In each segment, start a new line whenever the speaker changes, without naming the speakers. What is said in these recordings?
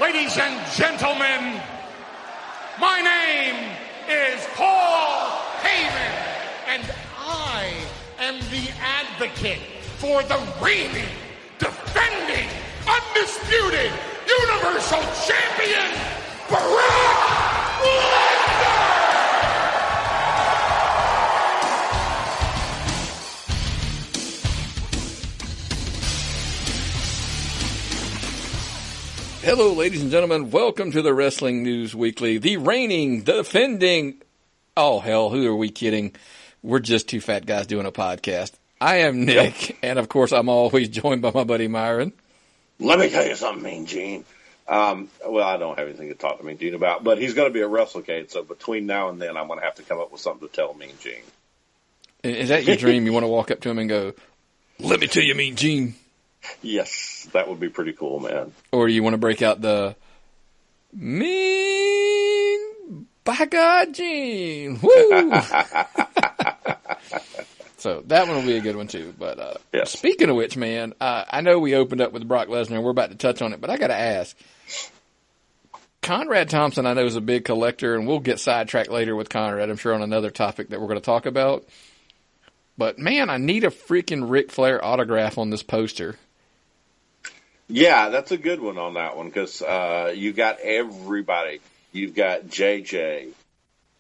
Ladies and gentlemen, my name is Paul Heyman, and I am the advocate for the reigning, defending, undisputed, Universal Champion, Brock Lesnar!
Hello, ladies and gentlemen. Welcome to the Wrestling News Weekly. The reigning, defending... Oh, hell, who are we kidding? We're just two fat guys doing a podcast. I am Nick, and of course, I'm always joined by my buddy Myron.
Let me tell you something, Mean Gene. Well, I don't have anything to talk to Mean Gene about, but he's going to be at WrestleCade, so between now and then, I'm going to have to come up with something to tell Mean Gene.
Is that your dream? You want to walk up to him and go, "Let me tell you, Mean Gene"?
Yes, that would be pretty cool, man.
Or you want to break out the Mean by God Gene? Woo! So that one will be a good one too. But
yes.
Speaking of which, man, I know we opened up with Brock Lesnar and we're about to touch on it, but I got to ask. Conrad Thompson, I know, is a big collector, and we'll get sidetracked later with Conrad, I'm sure, on another topic that we're going to talk about. But man, I need a freaking Ric Flair autograph on this poster.
Yeah, that's a good one on that one, because you got everybody. You've got JJ,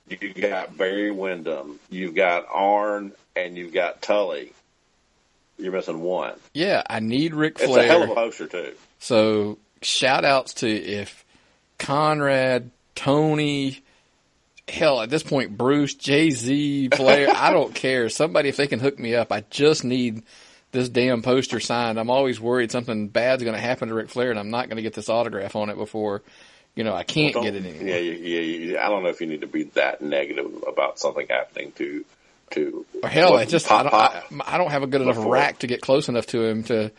you've got Barry Windham, you've got Arn, and you've got Tully. You're missing one.
Yeah, I need Ric Flair.
It's a hell of a poster, too.
So, shout-outs to if Conrad, Tony, hell, at this point, Bruce, Jay-Z, Flair, I don't care. Somebody, if they can hook me up, I just need this damn poster signed. I'm always worried something bad's going to happen to Ric Flair, and I'm not going to get this autograph on it before, I can't get it anymore.
Yeah, I don't know if you need to be that negative about something happening to
or hell, I don't have a good enough rack to get close enough to him to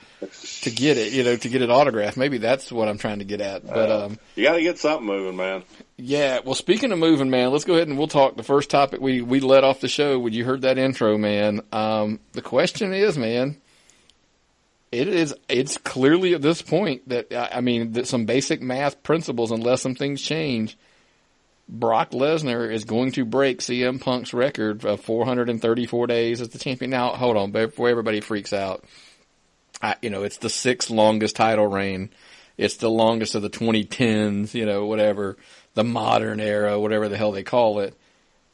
get it, to get it autographed. Maybe that's what I'm trying to get at. But
you got to get something moving, man.
Yeah. Well, speaking of moving, man, let's go ahead and we'll talk. The first topic we let off the show when you heard that intro, man. The question is, man, it's clearly at this point that that some basic math principles, unless some things change, Brock Lesnar is going to break CM Punk's record of 434 days as the champion. Now, hold on, before everybody freaks out, it's the sixth longest title reign. It's the longest of the 2010s, whatever, the modern era, whatever the hell they call it.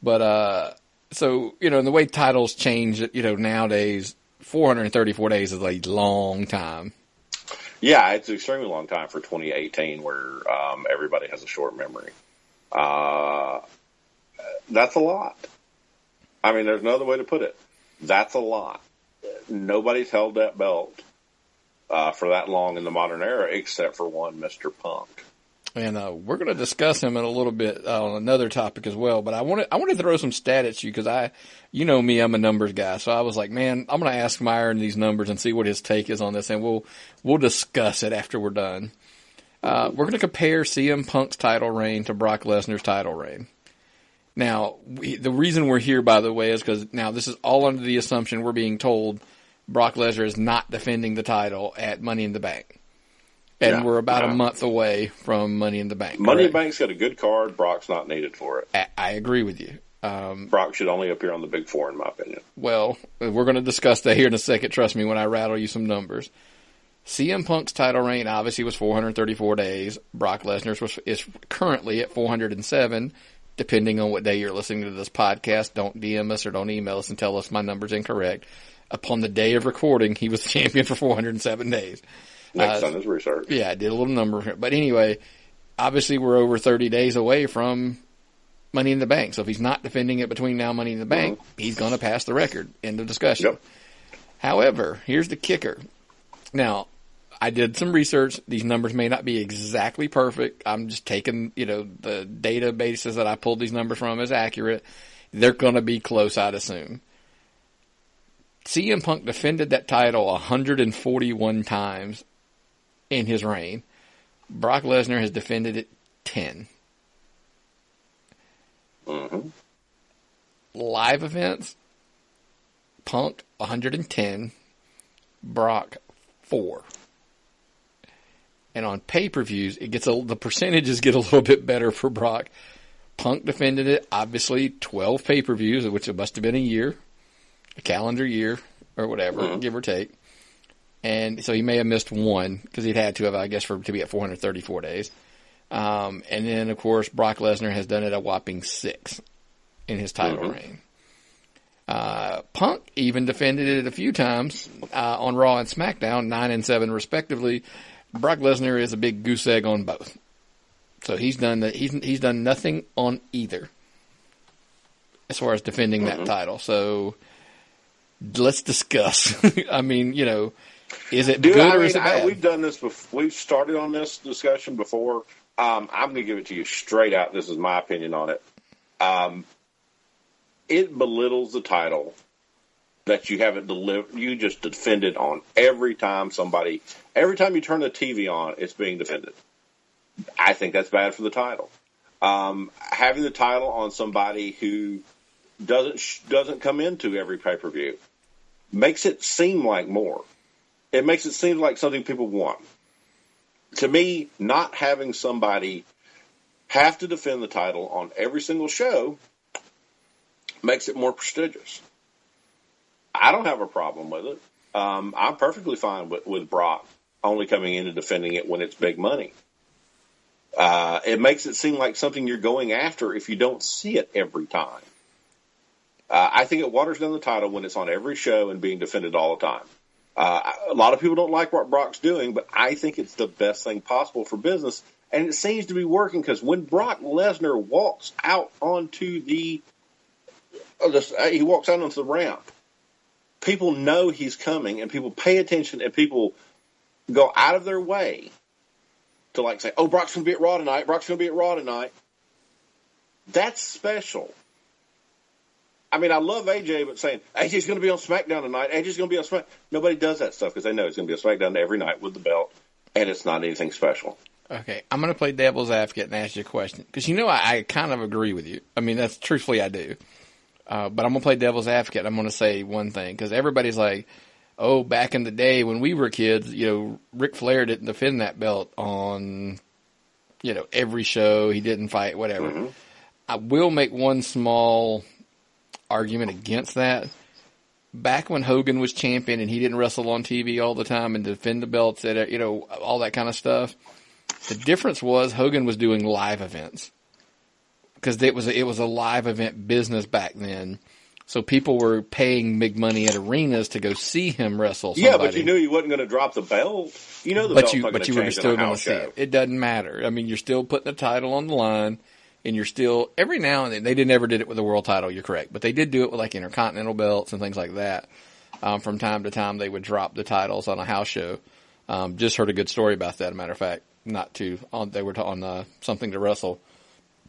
But, so, and the way titles change, nowadays, 434 days is a long time.
Yeah, it's an extremely long time for 2018 where everybody has a short memory. That's a lot. There's no other way to put it. That's a lot. Nobody's held that belt for that long in the modern era except for one Mr. Punk.
And we're going to discuss him in a little bit on another topic as well. But I want to throw some stat at you because me, I'm a numbers guy. So I was like, man, I'm going to ask Myron these numbers and see what his take is on this, and we'll discuss it after we're done. We're going to compare CM Punk's title reign to Brock Lesnar's title reign. Now, the reason we're here, by the way, is because now this is all under the assumption we're being told Brock Lesnar is not defending the title at Money in the Bank. And we're about a month away from Money in the Bank.
Money in the Bank's got a good card. Brock's not needed for it.
I agree with you.
Brock should only appear on the Big Four, in my opinion.
Well, we're going to discuss that here in a second. Trust me when I rattle you some numbers. CM Punk's title reign obviously was 434 days. Brock Lesnar's is currently at 407. Depending on what day you're listening to this podcast, don't DM us or don't email us and tell us my number's incorrect. Upon the day of recording, he was champion for 407 days.
Next on his research.
Yeah, I did a little number. But anyway, obviously we're over 30 days away from Money in the Bank. So if he's not defending it between now and Money in the Bank, he's going to pass the record. End of discussion.
Yep.
However, here's the kicker. Now, I did some research. These numbers may not be exactly perfect. I'm just taking, the databases that I pulled these numbers from as accurate. They're going to be close, I'd assume. CM Punk defended that title 141 times in his reign. Brock Lesnar has defended it 10.
Mm-hmm.
Live events, Punk 110, Brock 4. And on pay-per-views, the percentages get a little bit better for Brock. Punk defended it, obviously 12 pay-per-views, which it must have been a calendar year, or whatever, give or take. And so he may have missed one, because he'd had to have, I guess, to be at 434 days. And then, of course, Brock Lesnar has done it a whopping 6 in his title reign. Punk even defended it a few times on Raw and SmackDown, 9 and 7 respectively. Brock Lesnar is a big goose egg on both. So he's done he's done nothing on either as far as defending that title. So let's discuss. I mean, is it good or is it bad?
We've done this before. We've started on this discussion before. I'm going to give it to you straight out. This is my opinion on it. It belittles the title that you haven't delivered. You just defend it on every time you turn the TV on, it's being defended. I think that's bad for the title. Having the title on somebody who doesn't come into every pay-per-view makes it seem like more. It makes it seem like something people want. To me, not having somebody have to defend the title on every single show makes it more prestigious. I don't have a problem with it. I'm perfectly fine with Brock only coming in and defending it when it's big money. It makes it seem like something you're going after if you don't see it every time. I think it waters down the title when it's on every show and being defended all the time. A lot of people don't like what Brock's doing, but I think it's the best thing possible for business, and it seems to be working because when Brock Lesnar walks out onto he walks out onto the ramp, people know he's coming, and people pay attention, and people go out of their way to say, "Oh, Brock's going to be at Raw tonight. Brock's going to be at Raw tonight." That's special. I mean, I love AJ, but saying AJ's going to be on SmackDown tonight, AJ's going to be on SmackDown. Nobody does that stuff because they know he's going to be on SmackDown every night with the belt, and it's not anything special. Okay,
I'm going to play devil's advocate and ask you a question because I kind of agree with you. I mean, that's truthfully I do. But I'm going to play devil's advocate. I'm going to say one thing because everybody's like, "Oh, back in the day when we were kids, Ric Flair didn't defend that belt on, every show. He didn't fight, whatever." Mm-hmm. I will make one small argument against that. Back when Hogan was champion and he didn't wrestle on TV all the time and defend the belts, all that kind of stuff. The difference was Hogan was doing live events because it was a live event business back then. So people were paying big money at arenas to go see him wrestle somebody.
Yeah, but you knew he wasn't going to drop the belt. The belt's not going to change in a house show. But you were still going to see it. It
doesn't matter. I mean, you're still putting the title on the line. And you're still, every now and then, they never did it with the world title, you're correct. But they did do it with intercontinental belts and things like that. From time to time, they would drop the titles on a house show. Just heard a good story about that, as a matter of fact. They were on Something to Wrestle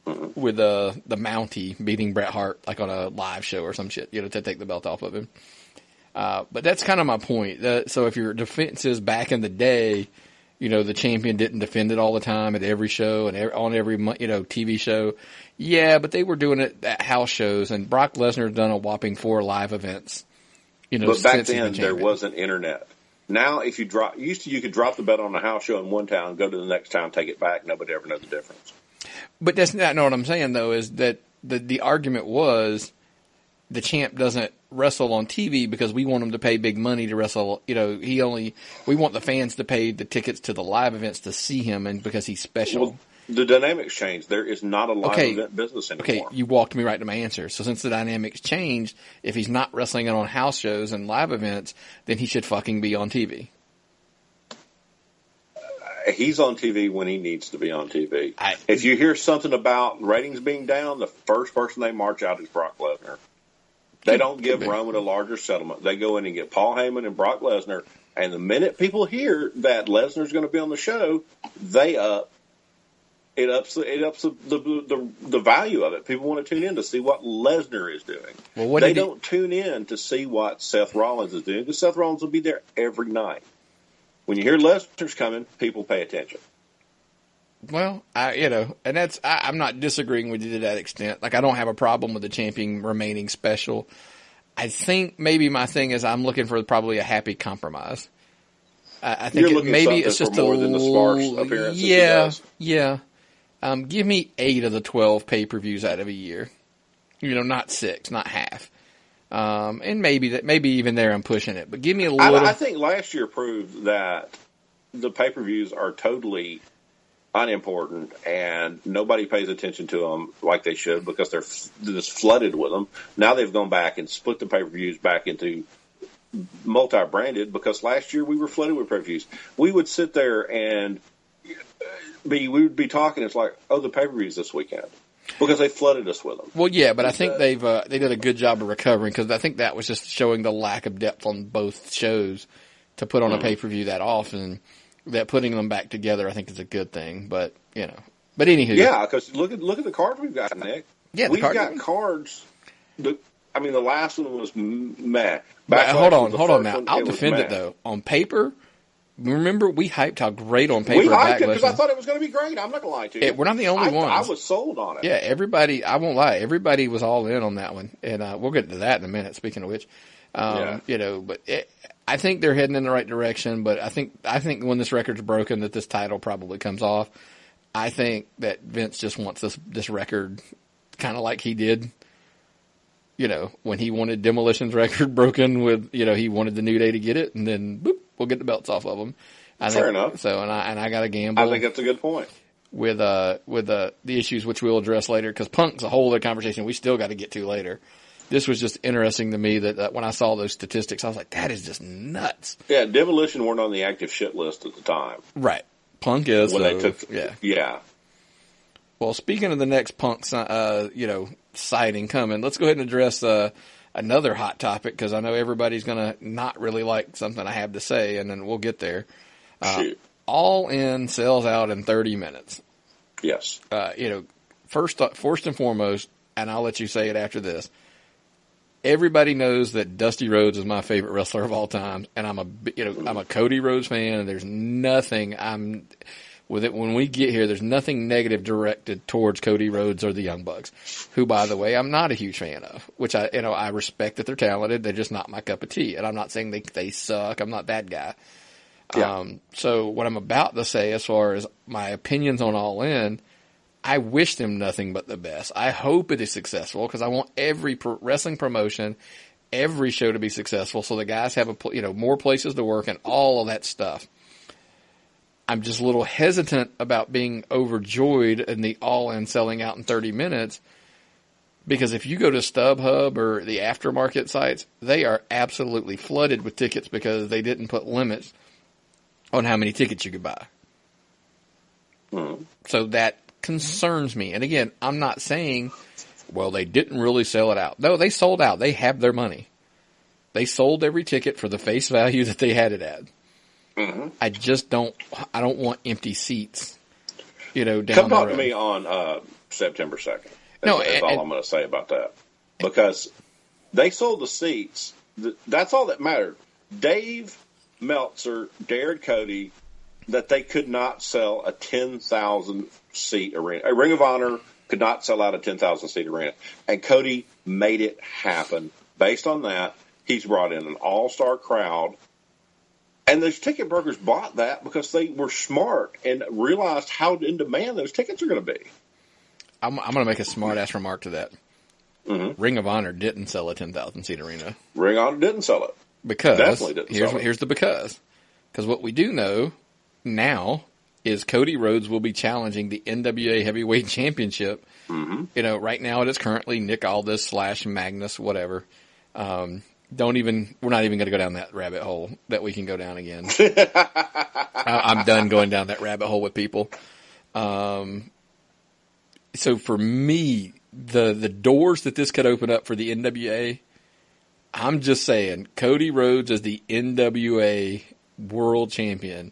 with the Mountie beating Bret Hart, on a live show or some shit, to take the belt off of him. But that's kind of my point. So if your defenses back in the day, the champion didn't defend it all the time at every show and on every, TV show. Yeah, but they were doing it at house shows, and Brock Lesnar's done a whopping 4 live events.
But back then there wasn't internet. Now, if you could drop the belt on a house show in one town, go to the next town, take it back, nobody ever know the difference.
But that's not what I'm saying though. Is that the argument was the champ doesn't wrestle on TV because we want him to pay big money to wrestle. We want the fans to pay the tickets to the live events to see him, and because he's special.
Well, the dynamics changed. There is not a live event business anymore.
Okay, you walked me right to my answer. So since the dynamics changed, if he's not wrestling it on house shows and live events, then he should fucking be on TV.
He's on TV when he needs to be on TV. If you hear something about ratings being down, the first person they march out is Brock Lesnar. They don't give Roman a larger settlement. They go in and get Paul Heyman and Brock Lesnar, and the minute people hear that Lesnar's going to be on the show, it ups the value of it. People want to tune in to see what Lesnar is doing. Well, they don't tune in to see what Seth Rollins is doing because Seth Rollins will be there every night. When you hear Lesnar's coming, people pay attention.
Well, and I'm not disagreeing with you to that extent. I don't have a problem with the champion remaining special. I think maybe my thing is I'm looking for probably a happy compromise. I think maybe it's just
more than the sparse appearances.
Yeah. Give me 8 of the 12 pay-per-views out of a year. Not 6, not half. And maybe even there I'm pushing it, but give me a little.
I think last year proved that the pay-per-views are totally unimportant and nobody pays attention to them like they should because they're just flooded with them. Now they've gone back and split the pay-per-views back into multi-branded because last year we were flooded with pay-per-views. We would sit there and we would be talking. It's like, the pay-per-views this weekend because they flooded us with them.
Well, yeah, but I think they did a good job of recovering because I think that was just showing the lack of depth on both shows to put on a pay-per-view that often. That putting them back together, I think, is a good thing. But but anywho,
yeah, because look at the cards we've got, Nick.
Yeah,
we've got cards. The last one was meh.
Hold on now. I'll defend it though. On paper, remember we hyped how great on paper.
We hyped it because I thought it was going to be great. I'm not going to lie to you.
We're not the only ones.
I was sold on it.
Yeah, everybody. I won't lie. Everybody was all in on that one, and we'll get to that in a minute. Speaking of which, I think they're heading in the right direction. But I think when this record's broken, that this title probably comes off. I think that Vince just wants this record, kind of like he did. When he wanted Demolition's record broken with, he wanted the New Day to get it, and then boop, we'll get the belts off of them.
Fair enough.
So, and I got to gamble.
I think that's a good point.
With the issues which we'll address later, because Punk's a whole other conversation we still got to get to later. This was just interesting to me that when I saw those statistics, I was like, that is just nuts.
Yeah, Demolition weren't on the active shit list at the time.
Right. Punk is.
When they took,
yeah. Well, speaking of the next Punk, sighting coming, let's go ahead and address another hot topic because I know everybody's going to not really like something I have to say, and then we'll get there.
Shoot.
All In sells out in 30 minutes.
Yes.
First and foremost, and I'll let you say it after this. Everybody knows that Dusty Rhodes is my favorite wrestler of all time, and I'm a Cody Rhodes fan, and there's nothing with it. When we get here, there's nothing negative directed towards Cody Rhodes or the Young Bucks, who, by the way, I'm not a huge fan of, which I respect that they're talented. They're just not my cup of tea. And I'm not saying they suck. I'm not that guy.
Yeah.
So what I'm about to say, as far as my opinions on All In, I wish them nothing but the best. I hope it is successful because I want every wrestling promotion, every show to be successful so the guys have more places to work and all of that stuff. I'm just a little hesitant about being overjoyed in the All In selling out in 30 minutes because if you go to StubHub or the aftermarket sites, they are absolutely flooded with tickets because they didn't put limits on how many tickets you could buy. So that concerns me. And again, I'm not saying, they didn't really sell it out. No, they sold out. They have their money. They sold every ticket for the face value that they had it at. Mm-hmm. I don't want empty seats, down the road.
Come talk to me on September 2nd. That's all I'm going to say about that. Because they sold the seats. That's all that mattered. Dave Meltzer dared Cody that they could not sell a 10,000 seat arena. A Ring of Honor could not sell out a 10,000 seat arena. And Cody made it happen. Based on that, he's brought in an all-star crowd. And those ticket brokers bought that because they were smart and realized how in demand those tickets are going to be.
I'm going to make a smart-ass remark to that. Mm-hmm. Ring of Honor didn't sell a 10,000 seat arena.
Ring of Honor didn't sell it.
Because
definitely didn't sell it.
Here's the because. Because what we do know now is Cody Rhodes will be challenging the NWA Heavyweight Championship. Mm-hmm. Right now it is currently Nick Aldis / Magnus, whatever. We're not even going to go down that rabbit hole that we can go down again. I'm done going down that rabbit hole with people. So for me, the doors that this could open up for the NWA, I'm just saying Cody Rhodes as the NWA World Champion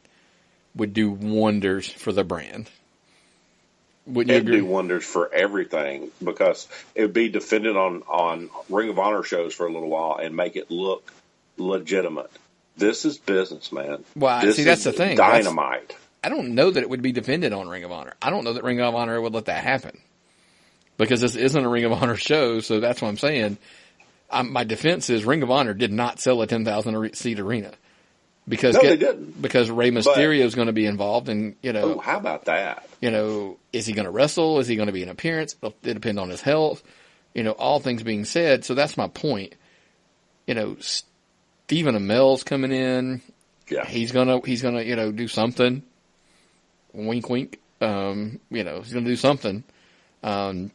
would do wonders for the brand. Wouldn't you agree?
It'd do wonders for everything because it would be defended on Ring of Honor shows for a little while and make it look legitimate. This is business, man.
Well, that's the thing.
Dynamite.
I don't know that it would be defended on Ring of Honor. I don't know that Ring of Honor would let that happen because this isn't a Ring of Honor show. So that's what I'm saying. My defense is Ring of Honor did not sell a 10,000 seat arena. Because
they didn't.
Because Rey Mysterio is going to be involved, and
how about that?
Is he going to wrestle? Is he going to be an appearance? It depends on his health. All things being said, so that's my point. Stephen Amell's coming in.
Yeah,
he's gonna do something. Wink, wink. He's gonna do something. The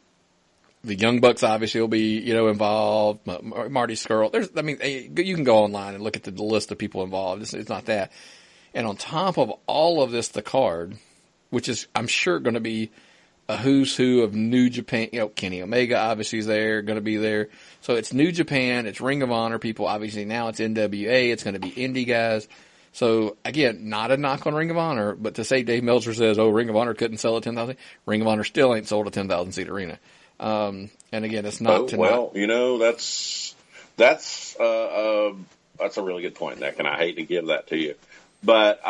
Young Bucks obviously will be, involved. Marty Scurll. You can go online and look at the list of people involved. It's not that. And on top of all of this, the card, which is, I'm sure, going to be a who's who of New Japan. Kenny Omega obviously is there, going to be there. So it's New Japan, it's Ring of Honor people. Obviously now it's NWA. It's going to be indie guys. So again, not a knock on Ring of Honor, but to say Dave Meltzer says, Ring of Honor couldn't sell a 10,000, Ring of Honor still ain't sold a 10,000 seat arena. And again, it's not
that's a really good point, Nick, and I hate to give that to you, but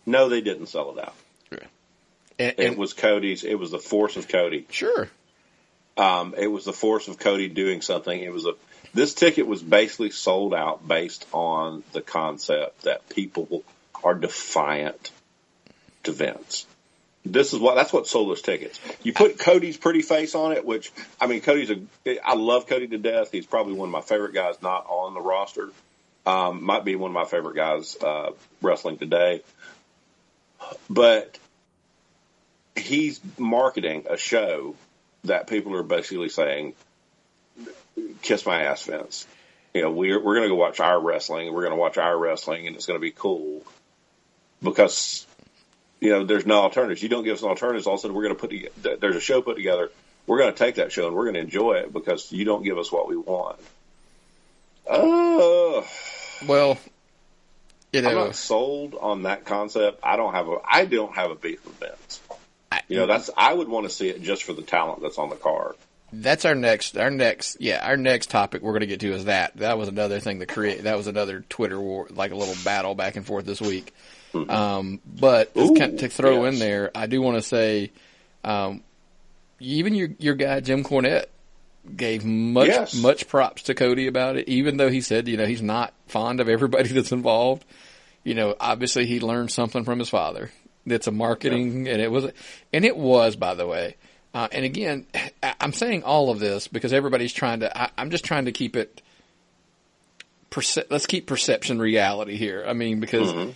no, they didn't sell it out.
Sure.
It was Cody's. It was the force of Cody.
Sure.
It was the force of Cody doing something. This ticket was basically sold out based on the concept that people are defiant to Vince. That's what sold those tickets. You put Cody's pretty face on it, which, I love Cody to death. He's probably one of my favorite guys not on the roster. Might be one of my favorite guys wrestling today. But he's marketing a show that people are basically saying, kiss my ass, Vince. We're going to go watch our wrestling. We're going to watch our wrestling, and it's going to be cool because there's no alternatives. You don't give us an alternative. All of a sudden, we're going to there's a show put together. We're going to take that show and we're going to enjoy it because you don't give us what we want.
Well,
I'm not sold on that concept. I don't have a beef with Vince. I would want to see it just for the talent that's on the card.
That's our next topic we're going to get to is that. That was another thing that was another Twitter war, like a little battle back and forth this week. Mm-hmm. But to throw in there, I do want to say, even your guy, Jim Cornette, gave much props to Cody about it, even though he said, he's not fond of everybody that's involved. Obviously he learned something from his father. That's a marketing, and it was, by the way. And again, I'm saying all of this because everybody's I'm just trying to keep it, let's keep perception reality here. Because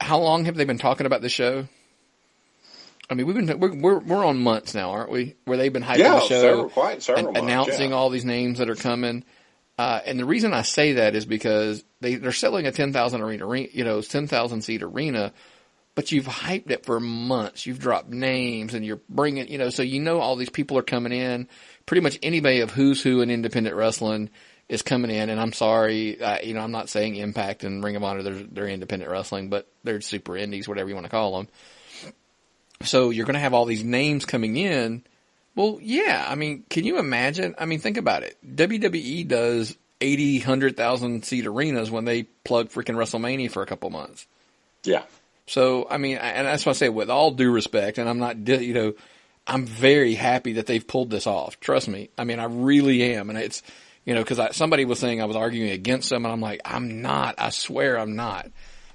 how long have they been talking about the show? We're on months now, aren't we? Where they've been hyping the show,
several months,
announcing all these names that are coming. And the reason I say that is because they're selling a 10,000 seat arena, but you've hyped it for months. You've dropped names and you're bringing, so all these people are coming in. Pretty much anybody of who's who in independent wrestling is coming in. And I'm sorry, I'm not saying Impact and Ring of Honor, they're independent wrestling, but they're super indies, whatever you want to call them. So you're going to have all these names coming in. Well, yeah, can you imagine? Think about it. WWE does 80, 100,000 seat arenas when they plug freaking WrestleMania for a couple months.
Yeah.
So, and that's why I say with all due respect, and I'm not, I'm very happy that they've pulled this off. Trust me. I really am. And it's, cause somebody was saying I was arguing against them and I'm like, I'm not, I swear I'm not,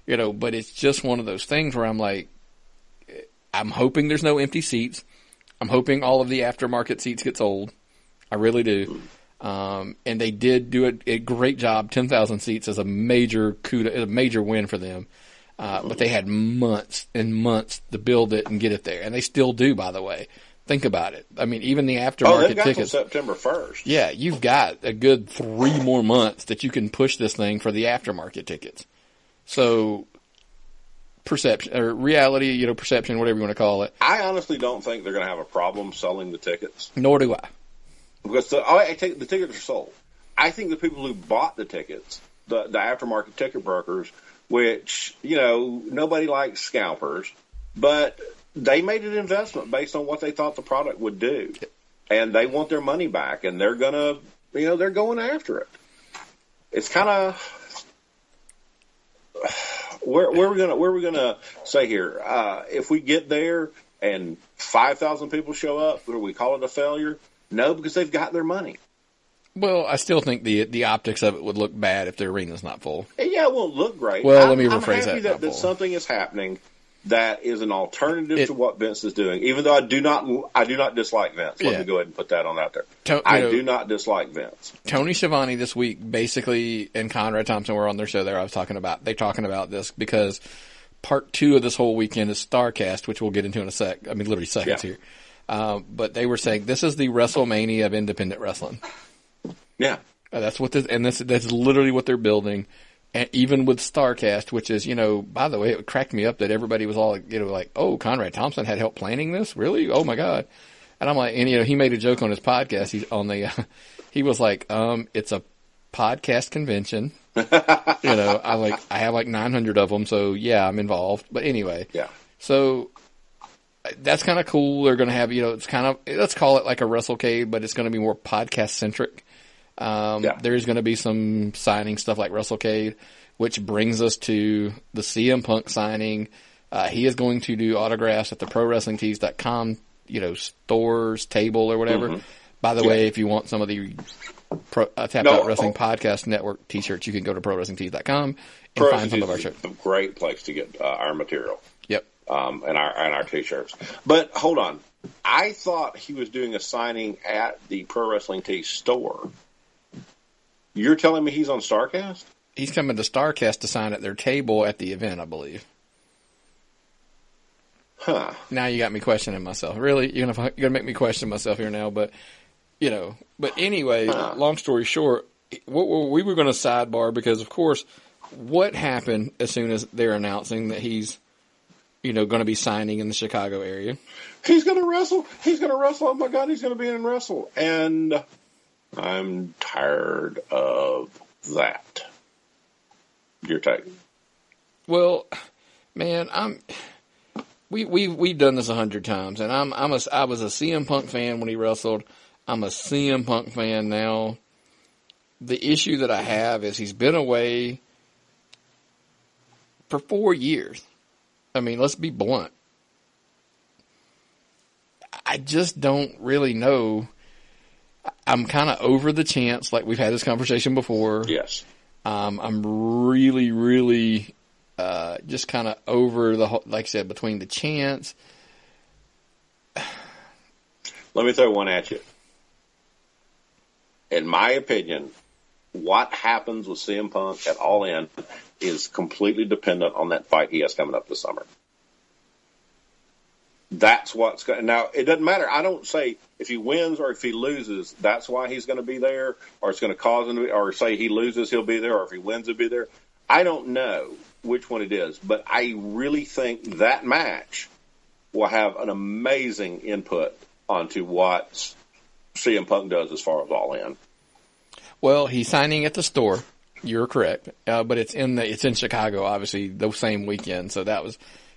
but it's just one of those things where I'm like, I'm hoping there's no empty seats. I'm hoping all of the aftermarket seats get sold. I really do. And they did do a great job. 10,000 seats is a major win for them. But they had months and months to build it and get it there. And they still do, by the way. Think about it. Even the aftermarket
they've got
tickets.
Till September 1st.
Yeah, you've got a good 3 more months that you can push this thing for the aftermarket tickets. So, perception, or reality, perception, whatever you want to call it.
I honestly don't think they're going to have a problem selling the tickets.
Nor do I.
Because the tickets are sold. I think the people who bought the tickets, the aftermarket ticket brokers, which, nobody likes scalpers, but they made an investment based on what they thought the product would do. And they want their money back, and they're going to, they're going after it. It's kind of, where are we gonna say here? If we get there and 5,000 people show up, do we call it a failure? No, because they've got their money.
Well, I still think the optics of it would look bad if the arena's not full.
Yeah, it won't look great.
Well, let me rephrase
I'm happy that something is happening that is an alternative to what Vince is doing. Even though I do not dislike Vince. Let me go ahead and put that on out there. I do not dislike Vince.
Tony Schiavone this week basically, and Conrad Thompson were on their show there. They're talking about this because part 2 of this whole weekend is StarCast, which we'll get into in a sec. I mean, literally seconds here. But they were saying this is the WrestleMania of independent wrestling. Yeah, that's literally what they're building, and even with StarCast, which is, by the way, it cracked me up that everybody was all like, oh, Conrad Thompson had help planning this, really? Oh my god! And I'm like, and he made a joke on his podcast. He was like, it's a podcast convention. I have like 900 of them, so yeah, I'm involved. But anyway, so that's kind of cool. They're going to have, it's kind of, let's call it like a WrestleCade, but it's going to be more podcast centric. There's going to be some signing stuff like WrestleCade, which brings us to the CM Punk signing. He is going to do autographs at the ProWrestlingTees.com, stores, table or whatever. Mm-hmm. By the way, if you want some of the Tapped Out Wrestling Podcast Network t-shirts, you can go to ProWrestlingTees.com and find some of our shirts. It's
a great place to get our material.
Yep.
And our t-shirts. But hold on. I thought he was doing a signing at the Pro Wrestling Tees store. You're telling me he's on StarCast?
He's coming to StarCast to sign at their table at the event, I believe.
Huh.
Now you got me questioning myself. Really? You're gonna make me question myself here now, but But anyway, long story short, we were going to sidebar because, of course, what happened as soon as they're announcing that he's, going to be signing in the Chicago area?
He's going to wrestle. Oh my God, he's going to be in Wrestle. And I'm tired of that. Your take?
Well, man, we've done this 100 times, and I was a CM Punk fan when he wrestled. I'm a CM Punk fan now. The issue that I have is he's been away for 4 years. I mean, let's be blunt. I just don't really know. I'm kind of over the chance, like we've had this conversation before.
Yes.
I'm really, really just kind of over the, like I said, between the chance.
Let me throw one at you. In my opinion, what happens with CM Punk at All In is completely dependent on that fight he has coming up this summer. That's what's going. Now, it doesn't matter. I don't say if he wins or if he loses, that's why he's going to be there, or it's going to cause him to be, or say he loses, he'll be there, or if he wins, he'll be there. I don't know which one it is, but I really think that match will have an amazing input onto what CM Punk does as far as All In.
Well, he's signing at the store. You're correct, but it's in Chicago, obviously, the same weekend. So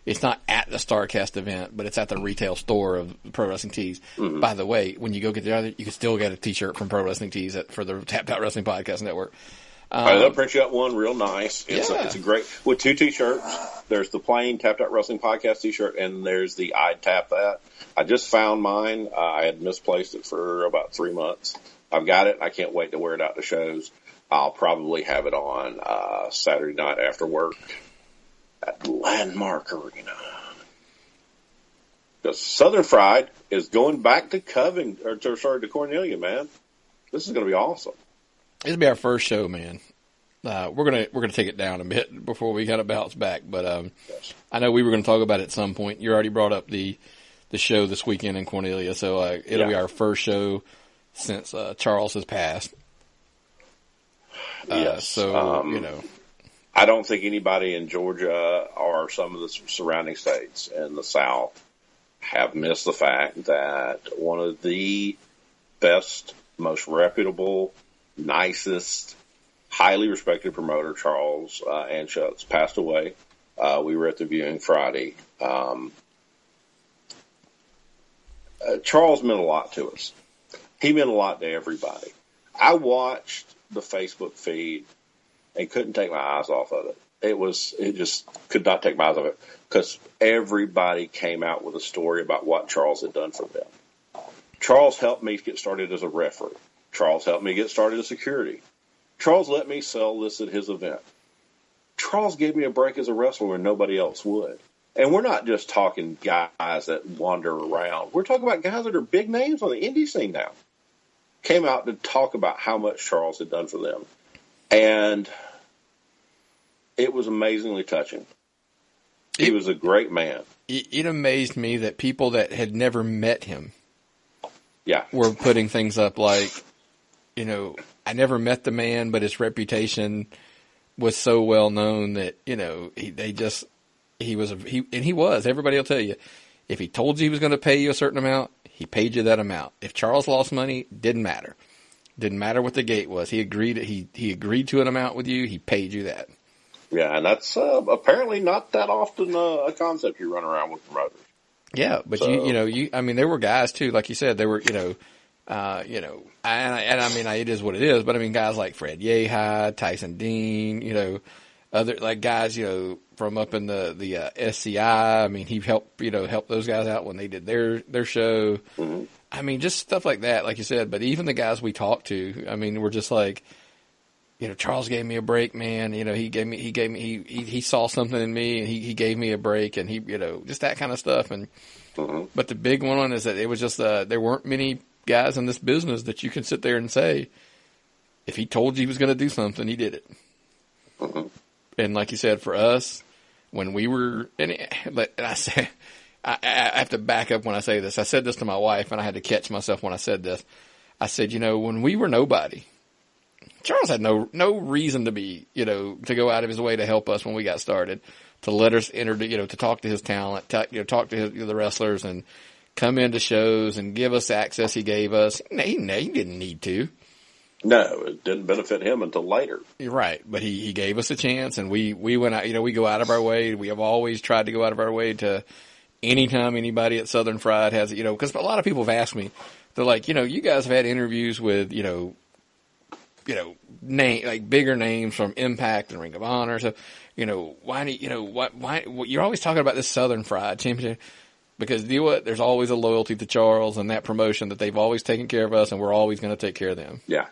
it's not at the StarCast event, but it's at the retail store of Pro Wrestling Tees. Mm-hmm. By the way, when you go get the other, you can still get a T-shirt from Pro Wrestling Tees for the Tapped Out Wrestling Podcast Network.
They'll print you up one real nice. It's a great, with 2 T-shirts. There's the plain Tapped Out Wrestling Podcast T-shirt, and there's the I'd Tap That. I just found mine. I had misplaced it for about 3 months. I've got it. I can't wait to wear it out to shows. I'll probably have it on Saturday night after work at Landmark Arena. Because Southern Fried is going back to to Cornelia, man. This is going to be awesome.
This will be our first show, man. We're gonna take it down a bit before we kind of bounce back, but
yes.
I know we were going to talk about it at some point. You already brought up the show this weekend in Cornelia, so it'll be our first show since Charles has passed.
Yes.
So
I don't think anybody in Georgia or some of the surrounding states in the South have missed the fact that one of the best, most reputable, nicest, highly respected promoter, Charles Anschutz, passed away. We were at the viewing Friday. Charles meant a lot to us. He meant a lot to everybody. I watched the Facebook feed and couldn't take my eyes off of it. It just could not take my eyes off it because everybody came out with a story about what Charles had done for them. Charles helped me get started as a referee. Charles helped me get started in security. Charles let me sell this at his event. Charles gave me a break as a wrestler when nobody else would. And we're not just talking guys that wander around. We're talking about guys that are big names on the indie scene now. Came out to talk about how much Charles had done for them. And it was amazingly touching. He was a great man.
It amazed me that people that had never met him
Yeah.
were putting things up like, you know, I never met the man, but his reputation was so well known that, you know, he was. Everybody will tell you, if he told you he was going to pay you a certain amount, he paid you that amount. If Charles lost money, didn't matter. Didn't matter what the gate was. He agreed. He agreed to an amount with you. He paid you that.
Yeah, and that's apparently not that often a concept you run around with promoters.
Yeah, but so, I mean, there were guys too, like you said, there were, and I mean, it is what it is, but I mean, guys like Fred Yehi, Tyson Dean, other, like guys, from up in the SCI. I mean, he helped those guys out when they did their show. Mm-hmm. I mean, just stuff like that, like you said, but even the guys we talked to, I mean, we're just like, Charles gave me a break, man. He saw something in me and he gave me a break, and he, just that kind of stuff. And, but the big one is that it was just, there weren't many guys in this business that you can sit there and say, if he told you he was going to do something, he did it. And like you said, for us, when we were, I have to back up when I say this. I said this to my wife, and I had to catch myself when I said this. I said, when we were nobody, Charles had no reason to be, to go out of his way to help us when we got started, to let us enter, to talk to his talent, talk to the wrestlers and come into shows and give us the access he gave us. He didn't need to.
No, it didn't benefit him until later.
You're right. But he gave us a chance, and we went out, we go out of our way. We have always tried to go out of our way to anytime anybody at Southern Fried has, because a lot of people have asked me, they're like, you guys have had interviews with, like bigger names from Impact and Ring of Honor. So, why you're always talking about this Southern Fried Championship? Because you know what? There's always a loyalty to Charles and that promotion that they've always taken care of us, and we're always going to take care of them. Yeah.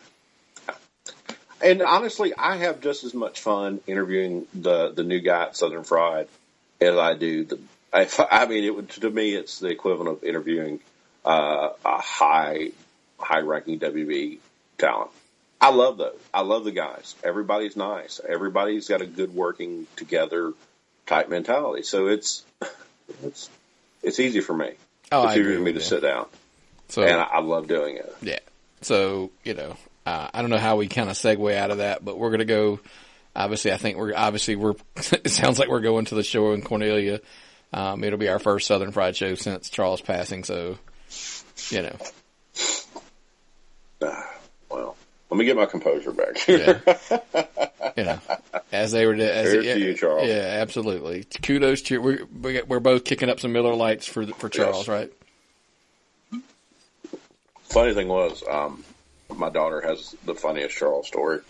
And honestly, I have just as much fun interviewing the new guy at Southern Fried as I do to me, it's the equivalent of interviewing a high ranking WB talent. I love those. I love the guys. Everybody's nice. Everybody's got a good working together type mentality. So it's easy for me. It's easy for me to sit down. So, and I love doing it.
Yeah. So, I don't know how we kind of segue out of that, but we're going to go, obviously, it sounds like we're going to the show in Cornelia. It'll be our first Southern Fried show since Charles' passing. So,
well, let me get my composure back here.
Yeah. As they were,
Here's to you, Charles.
Yeah, absolutely. Kudos to we're both kicking up some Miller Lights for Charles, yes. Right?
Funny thing was, my daughter has the funniest Charles story.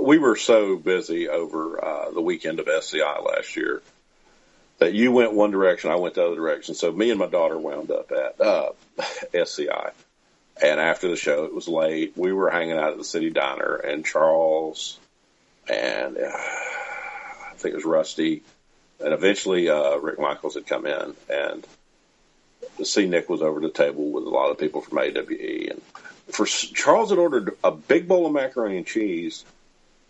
We were so busy over the weekend of SCI last year that you went one direction, I went the other direction. So me and my daughter wound up at SCI. And after the show, it was late. We were hanging out at the City Diner, and Charles and I think it was Rusty, and eventually Rick Michaels had come in, and see Nick was over the table with a lot of people from AWE. And Charles had ordered a big bowl of macaroni and cheese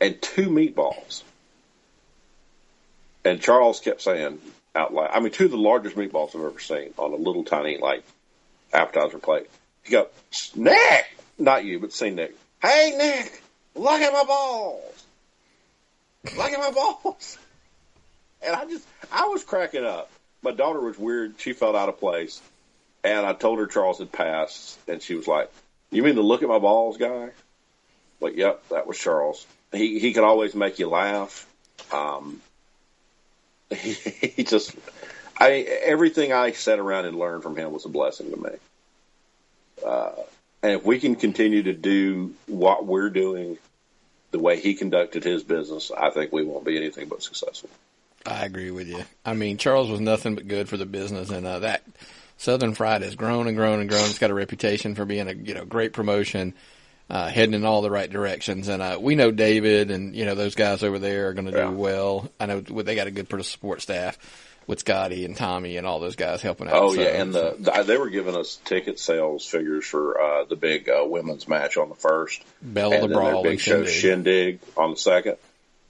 and 2 meatballs. And Charles kept saying out loud, 2 of the largest meatballs I've ever seen on a little tiny, appetizer plate. He goes, Nick! Not you, but see Nick. Hey, Nick! Look at my balls! Look at my balls! And I was cracking up. My daughter was weird. She felt out of place. And I told her Charles had passed. And she was like, you mean the look at my balls guy? Like, yep, that was Charles. He could always make you laugh. He just, everything I sat around and learned from him was a blessing to me. And if we can continue to do what we're doing the way he conducted his business, I think we won't be anything but successful.
I agree with you. Charles was nothing but good for the business, and Southern Fried has grown and grown and grown. It's got a reputation for being a great promotion, heading in all the right directions. And we know David and those guys over there are going to do well. I know they got a good support staff with Scotty and Tommy and all those guys helping out.
Oh yeah, and they were giving us ticket sales figures for the big women's match on the first,
Bell of the Brawl,
their big show Shindig on the second.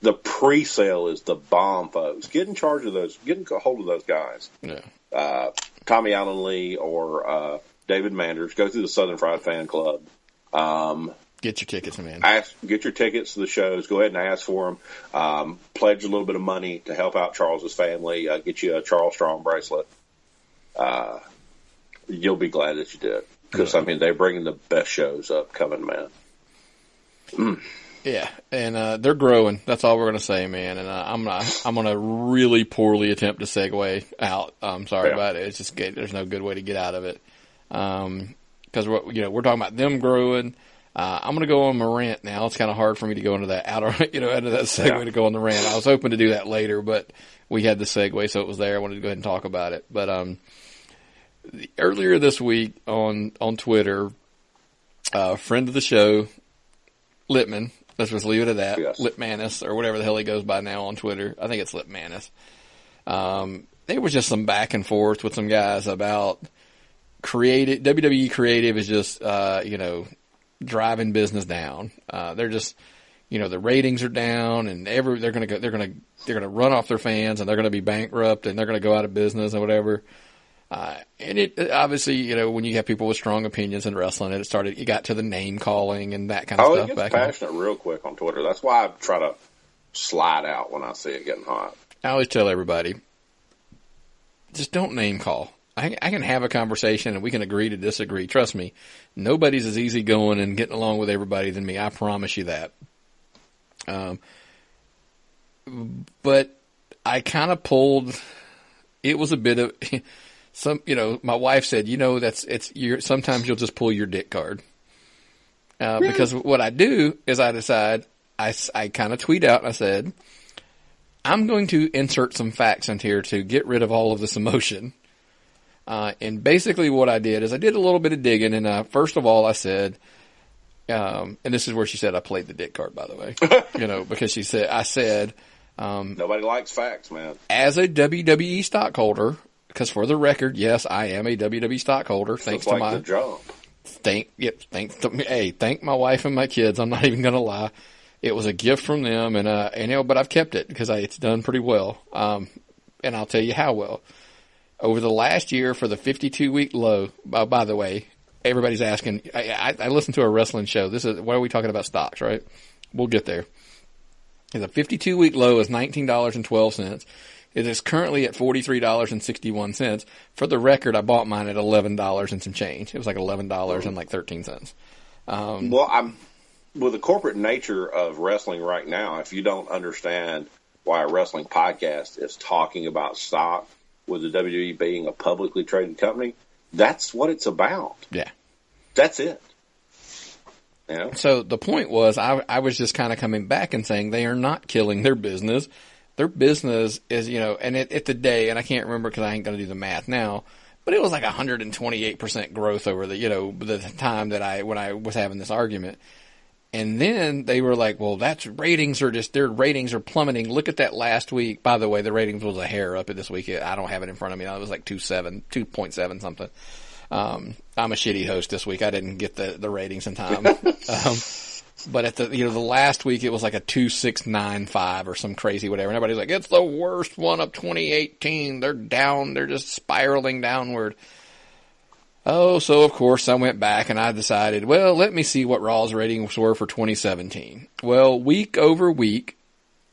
The pre-sale is the bomb, folks. Get in charge of those. Get in hold of those guys.
Yeah.
Tommy Allen Lee or David Manders. Go through the Southern Fried Fan Club.
Get your tickets, man.
Get your tickets to the shows. Go ahead and ask for them. Pledge a little bit of money to help out Charles's family. Get you a Charles Strong bracelet. You'll be glad that you did. Because, they're bringing the best shows up coming, man.
Yeah, and they're growing. That's all we're going to say, man. And I'm going to really poorly attempt to segue out. I'm sorry about it. It's just there's no good way to get out of it. Because we're talking about them growing. I'm going to go on my rant now. It's kind of hard for me to go into that out of that segue to go on the rant. I was hoping to do that later, but we had the segue, so it was there. I wanted to go ahead and talk about it. But earlier this week on Twitter, a friend of the show, Littman. Let's just leave it at that.
Yes.
Lipmanis, or whatever the hell he goes by now on Twitter. I think it's Lipmanis. There was just some back and forth with some guys about creative. WWE Creative is just, driving business down. They're just, the ratings are down, and they're going to run off their fans, and they're going to be bankrupt, and they're going to go out of business and whatever. And it obviously, when you have people with strong opinions in wrestling, it got to the name calling and that kind of stuff.
It gets passionate real quick on Twitter. That's why I try to slide out when I see it getting hot.
I always tell everybody, just don't name call. I can have a conversation and we can agree to disagree. Trust me, nobody's as easygoing and getting along with everybody than me. I promise you that. But I kind of pulled. It was a bit of. My wife said, sometimes you'll just pull your dick card. Because what I do is I decide, I kind of tweet out and I said, I'm going to insert some facts into here to get rid of all of this emotion. And basically what I did is I did a little bit of digging, and first of all I said, and this is where she said I played the dick card, by the way, because I said,
nobody likes facts, man.
As a WWE stockholder, because for the record, yes, I am a WWE stockholder. Thanks to my
jump.
Thank my wife and my kids. I'm not even going to lie. It was a gift from them, but I've kept it because it's done pretty well. And I'll tell you how well. Over the last year for the 52-week low, by the way, everybody's asking, I listened to a wrestling show. What are we talking about, stocks, right? We'll get there. The 52-week low is $19.12. It is currently at $43.61. For the record, I bought mine at $11 and some change. It was like $11 and like 13 cents.
With the corporate nature of wrestling right now, if you don't understand why a wrestling podcast is talking about stock, with the WWE being a publicly traded company, that's what it's about.
Yeah.
That's it.
So the point was, I was just kind of coming back and saying they are not killing their business. Their business is, and at the day, and I can't remember because I ain't going to do the math now, but it was like 128% growth over the time when I was having this argument. And then they were like, well, their ratings are plummeting. Look at that last week. By the way, the ratings was a hair up this week. I don't have it in front of me. It was like 2.7 something. I'm a shitty host this week. I didn't get the ratings in time. But at the last week it was like a 2.695 or some crazy whatever. And everybody's like, it's the worst one of 2018. They're down. They're just spiraling downward. Oh, so of course I went back and I decided, well, let me see what Raw's ratings were for 2017. Well, week over week,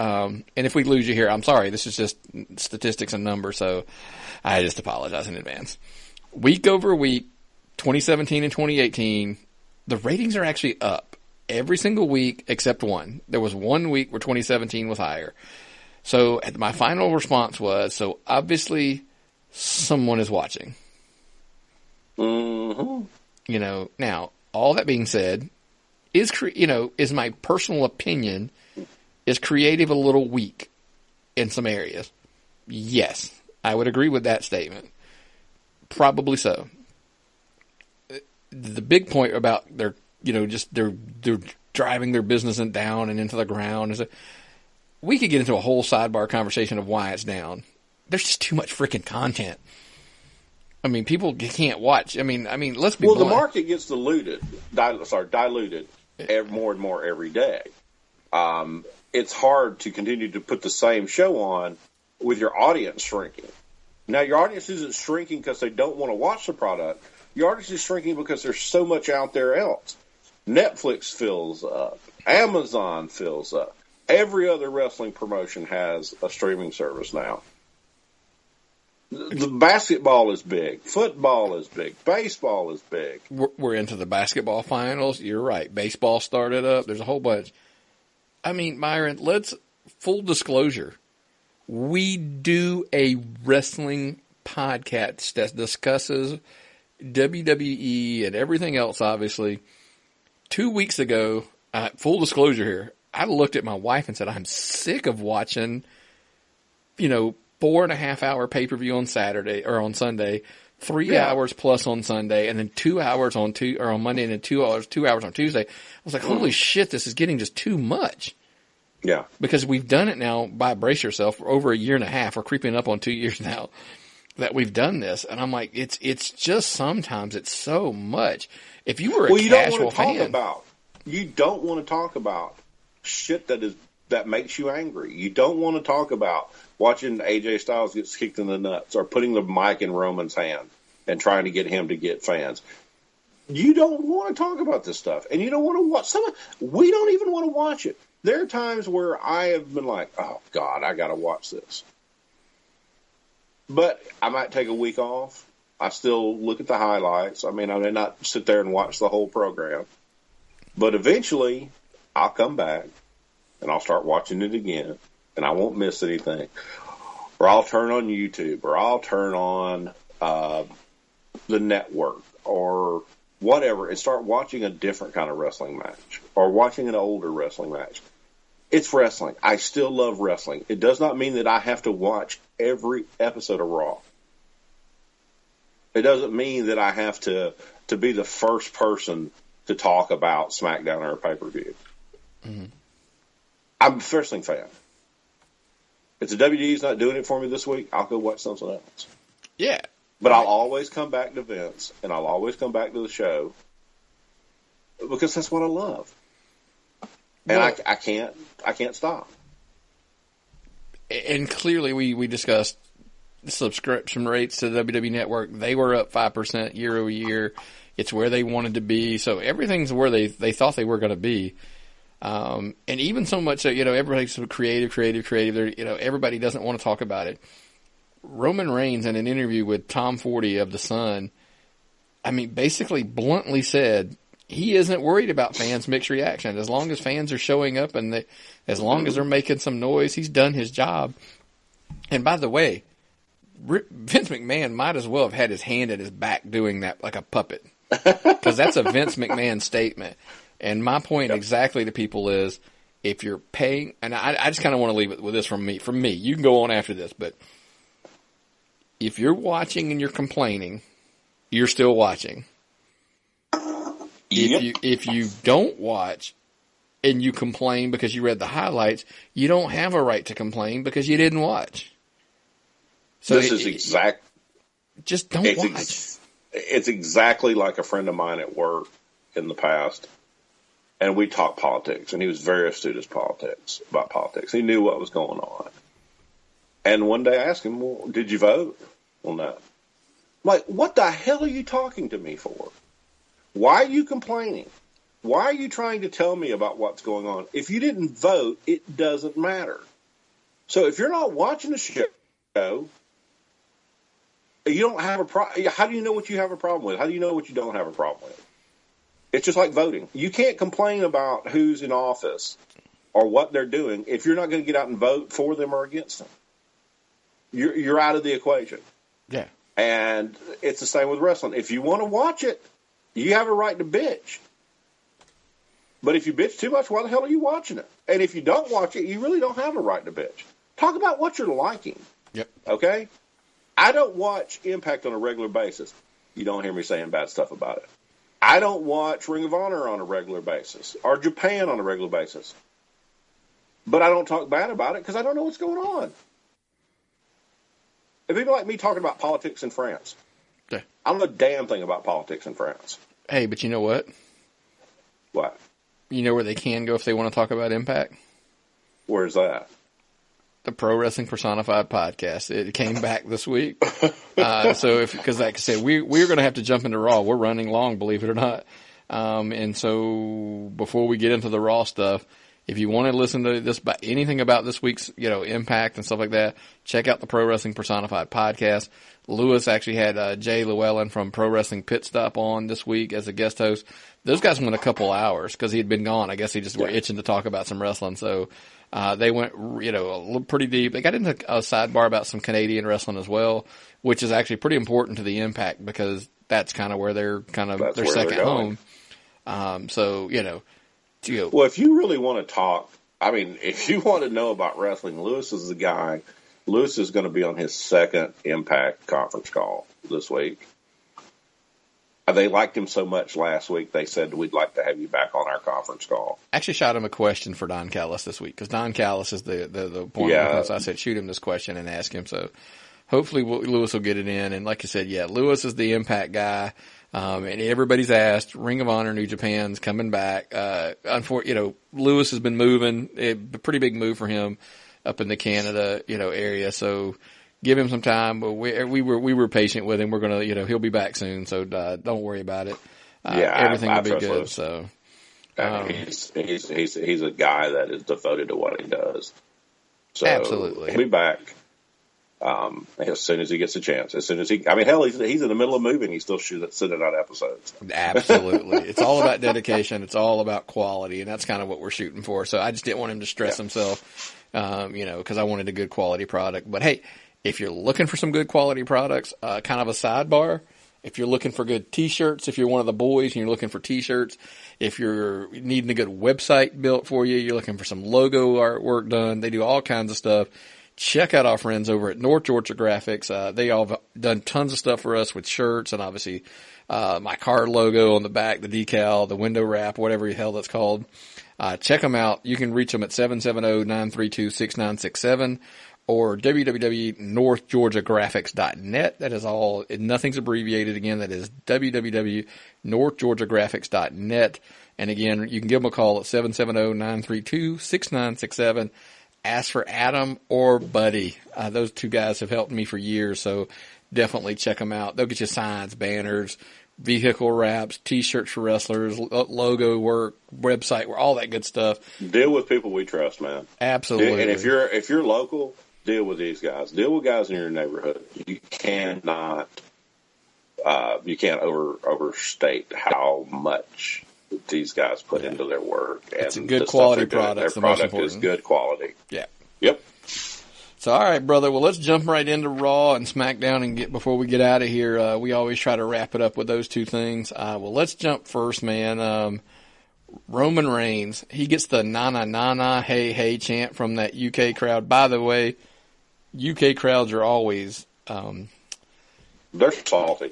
and if we lose you here, I'm sorry, this is just statistics and numbers, so I just apologize in advance. Week over week, 2017 and 2018, the ratings are actually up every single week except one. There was 1 week where 2017 was higher. So my final response was, so obviously someone is watching.
Mm-hmm.
Now, all that being said, is my personal opinion, is creative a little weak in some areas? Yes, I would agree with that statement. Probably so. The big point about they're driving their business down and into the ground is that we could get into a whole sidebar conversation of why it's down. There's just too much freaking content. I mean, people can't watch. I mean, let's be blunt.
The market gets diluted more and more every day. It's hard to continue to put the same show on with your audience shrinking. Now, your audience isn't shrinking because they don't want to watch the product. Your audience is shrinking because there's so much out there else. Netflix fills up. Amazon fills up. Every other wrestling promotion has a streaming service now. The basketball is big. Football is big. Baseball is big.
We're into the basketball finals. You're right. Baseball started up. There's a whole bunch. I mean, Myron, full disclosure. We do a wrestling podcast that discusses WWE and everything else, obviously. 2 weeks ago, full disclosure here, I looked at my wife and said, I'm sick of watching, 4.5 hour pay-per-view on Saturday or on Sunday, 3 hours plus on Sunday, and then 2 hours on Monday, and then 2 hours on Tuesday. I was like, holy shit, this is getting just too much.
Yeah. Because
we've done it now, brace yourself, for over a year and a half. We're creeping up on 2 years now that we've done this. And I'm like, it's just sometimes it's so much. If you were a casual fan.
You don't want to talk about shit that makes you angry. You don't want to talk about watching AJ Styles get kicked in the nuts or putting the mic in Roman's hand and trying to get him to get fans. You don't want to talk about this stuff, and you don't want to watch we don't even want to watch it. There are times where I have been like, oh, God, I got to watch this. But I might take a week off. I still look at the highlights. I may not sit there and watch the whole program. But eventually, I'll come back, and I'll start watching it again, and I won't miss anything. Or I'll turn on YouTube, or I'll turn on the network, or whatever, and start watching a different kind of wrestling match, or watching an older wrestling match. It's wrestling. I still love wrestling. It does not mean that I have to watch every episode of Raw. It doesn't mean that I have to be the first person to talk about SmackDown or a pay-per-view. Mm-hmm. I'm a wrestling fan. If the WWE's not doing it for me this week, I'll go watch something else.
Yeah.
But I'll always come back to Vince, and I'll always come back to the show because that's what I love. And well, I can't stop.
And clearly we discussed subscription rates to the WWE Network. They were up 5% year over year. It's where they wanted to be. So everything's where they thought they were going to be. And even so much that, everybody's so creative. Everybody doesn't want to talk about it. Roman Reigns, in an interview with Tom Forty of The Sun, basically bluntly said he isn't worried about fans' mixed reaction. As long as fans are showing up and as long as they're making some noise, he's done his job. And by the way, Vince McMahon might as well have had his hand at his back doing that like a puppet, because that's a Vince McMahon statement. And my point exactly to people is, if you're paying, and I just kind of want to leave it with this from me. You can go on after this, but if you're watching and you're complaining, you're still watching.
Yep.
If you don't watch and you complain because you read the highlights, you don't have a right to complain because you didn't watch. So just don't watch.
It's exactly like a friend of mine at work in the past, and we talked politics, and he was very astute about politics. He knew what was going on. And one day I asked him, well, did you vote? Well, no. I'm like, what the hell are you talking to me for? Why are you complaining? Why are you trying to tell me about what's going on? If you didn't vote, it doesn't matter. So if you're not watching the show, you don't have a problem. How do you know what you have a problem with? How do you know what you don't have a problem with? It's just like voting. You can't complain about who's in office or what they're doing if you're not going to get out and vote for them or against them. You're out of the equation.
Yeah.
And it's the same with wrestling. If you want to watch it, you have a right to bitch. But if you bitch too much, why the hell are you watching it? And if you don't watch it, you really don't have a right to bitch. Talk about what you're liking.
Yep.
Okay? I don't watch Impact on a regular basis. You don't hear me saying bad stuff about it. I don't watch Ring of Honor on a regular basis or Japan on a regular basis. But I don't talk bad about it because I don't know what's going on. If people like me talking about politics in France,
yeah.
I don't know a damn thing about politics in France.
Hey, but you know what?
What?
You know where they can go if they want to talk about Impact?
Where's that?
The Pro Wrestling Personified podcast. It came back this week. Because like I said, we're going to have to jump into Raw. We're running long, believe it or not. And so before we get into the Raw stuff, if you want to listen to this, anything about this week's, Impact and stuff like that, check out the Pro Wrestling Personified podcast. Lewis actually had Jay Llewellyn from Pro Wrestling Pit Stop on this week as a guest host. Those guys went a couple hours because he had been gone. I guess he just were itching to talk about some wrestling. So they went, pretty deep. They got into a sidebar about some Canadian wrestling as well, which is actually pretty important to the Impact because that's kind of where they're their second home.
Well, if you really want to talk, if you want to know about wrestling, Lewis is the guy. Lewis is going to be on his second Impact conference call this week. They liked him so much last week, they said, we'd like to have you back on our conference call.
I actually shot him a question for Don Callis this week because Don Callis is the point of reference. I said, shoot him this question and ask him. So hopefully Lewis will get it in. And like you said, Lewis is the Impact guy. And everybody's asked, Ring of Honor, New Japan's coming back. Lewis has been moving, a pretty big move for him up in the Canada, area. So give him some time. But we were patient with him. We're going to, he'll be back soon. So, don't worry about it. Everything will be good. Lewis. So,
he's a guy that is devoted to what he does. So
absolutely.
He'll be back. As soon as he gets a chance, he's in the middle of moving. He's still sitting on episodes.
Absolutely. It's all about dedication. It's all about quality. And that's kind of what we're shooting for. So I just didn't want him to stress himself, because I wanted a good quality product. But hey, if you're looking for some good quality products, kind of a sidebar, if you're looking for good t-shirts, if you're one of the boys and you're looking for t-shirts, if you're needing a good website built for you, you're looking for some logo artwork done, they do all kinds of stuff. Check out our friends over at North Georgia Graphics. They all have done tons of stuff for us with shirts and obviously, my car logo on the back, the decal, the window wrap, whatever the hell that's called. Check them out. You can reach them at 770-932-6967 or www.northgeorgiagraphics.net. That is all, nothing's abbreviated again. That is www.northgeorgiagraphics.net. And again, you can give them a call at 770-932-6967. Ask for Adam or Buddy. Those two guys have helped me for years, so definitely check them out. They'll get you signs, banners, vehicle wraps, t-shirts for wrestlers, logo work, website work, all that good stuff.
Deal with people we trust, man.
Absolutely.
And if you're local, deal with these guys. Deal with guys in your neighborhood. You can't overstate how much these guys put into their work.
It's a good quality product.
Their product is good quality.
Yeah.
Yep.
So, all right, brother. Well, let's jump right into Raw and SmackDown and before we get out of here. We always try to wrap it up with those two things. Let's jump first, man. Roman Reigns, he gets the na-na-na-na, hey chant from that UK crowd. By the way, UK crowds are always,
they're salty.